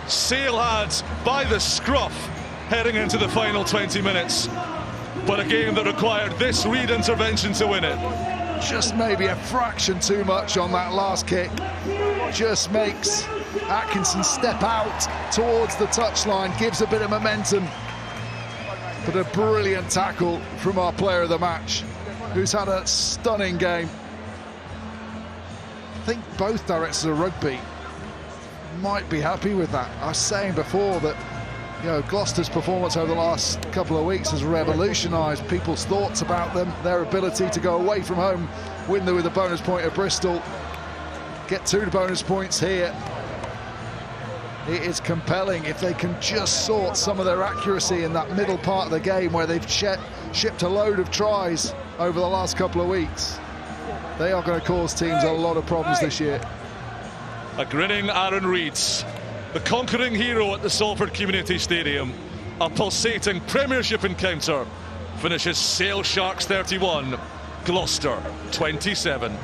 Sale had by the scruff heading into the final 20 minutes. But a game that required this Reed intervention to win it. Just maybe a fraction too much on that last kick. Just makes Atkinson step out towards the touchline, gives a bit of momentum. But a brilliant tackle from our player of the match, who's had a stunning game. I think both directors of rugby might be happy with that. I was saying before that, you know, Gloucester's performance over the last couple of weeks has revolutionised people's thoughts about them, their ability to go away from home, win with a bonus point at Bristol, get 2 bonus points here. It is compelling if they can just sort some of their accuracy in that middle part of the game where they've shipped a load of tries over the last couple of weeks. They are going to cause teams a lot of problems this year. A grinning Aaron Reeds, the conquering hero at the Salford Community Stadium. A pulsating Premiership encounter finishes Sale Sharks 31, Gloucester 27.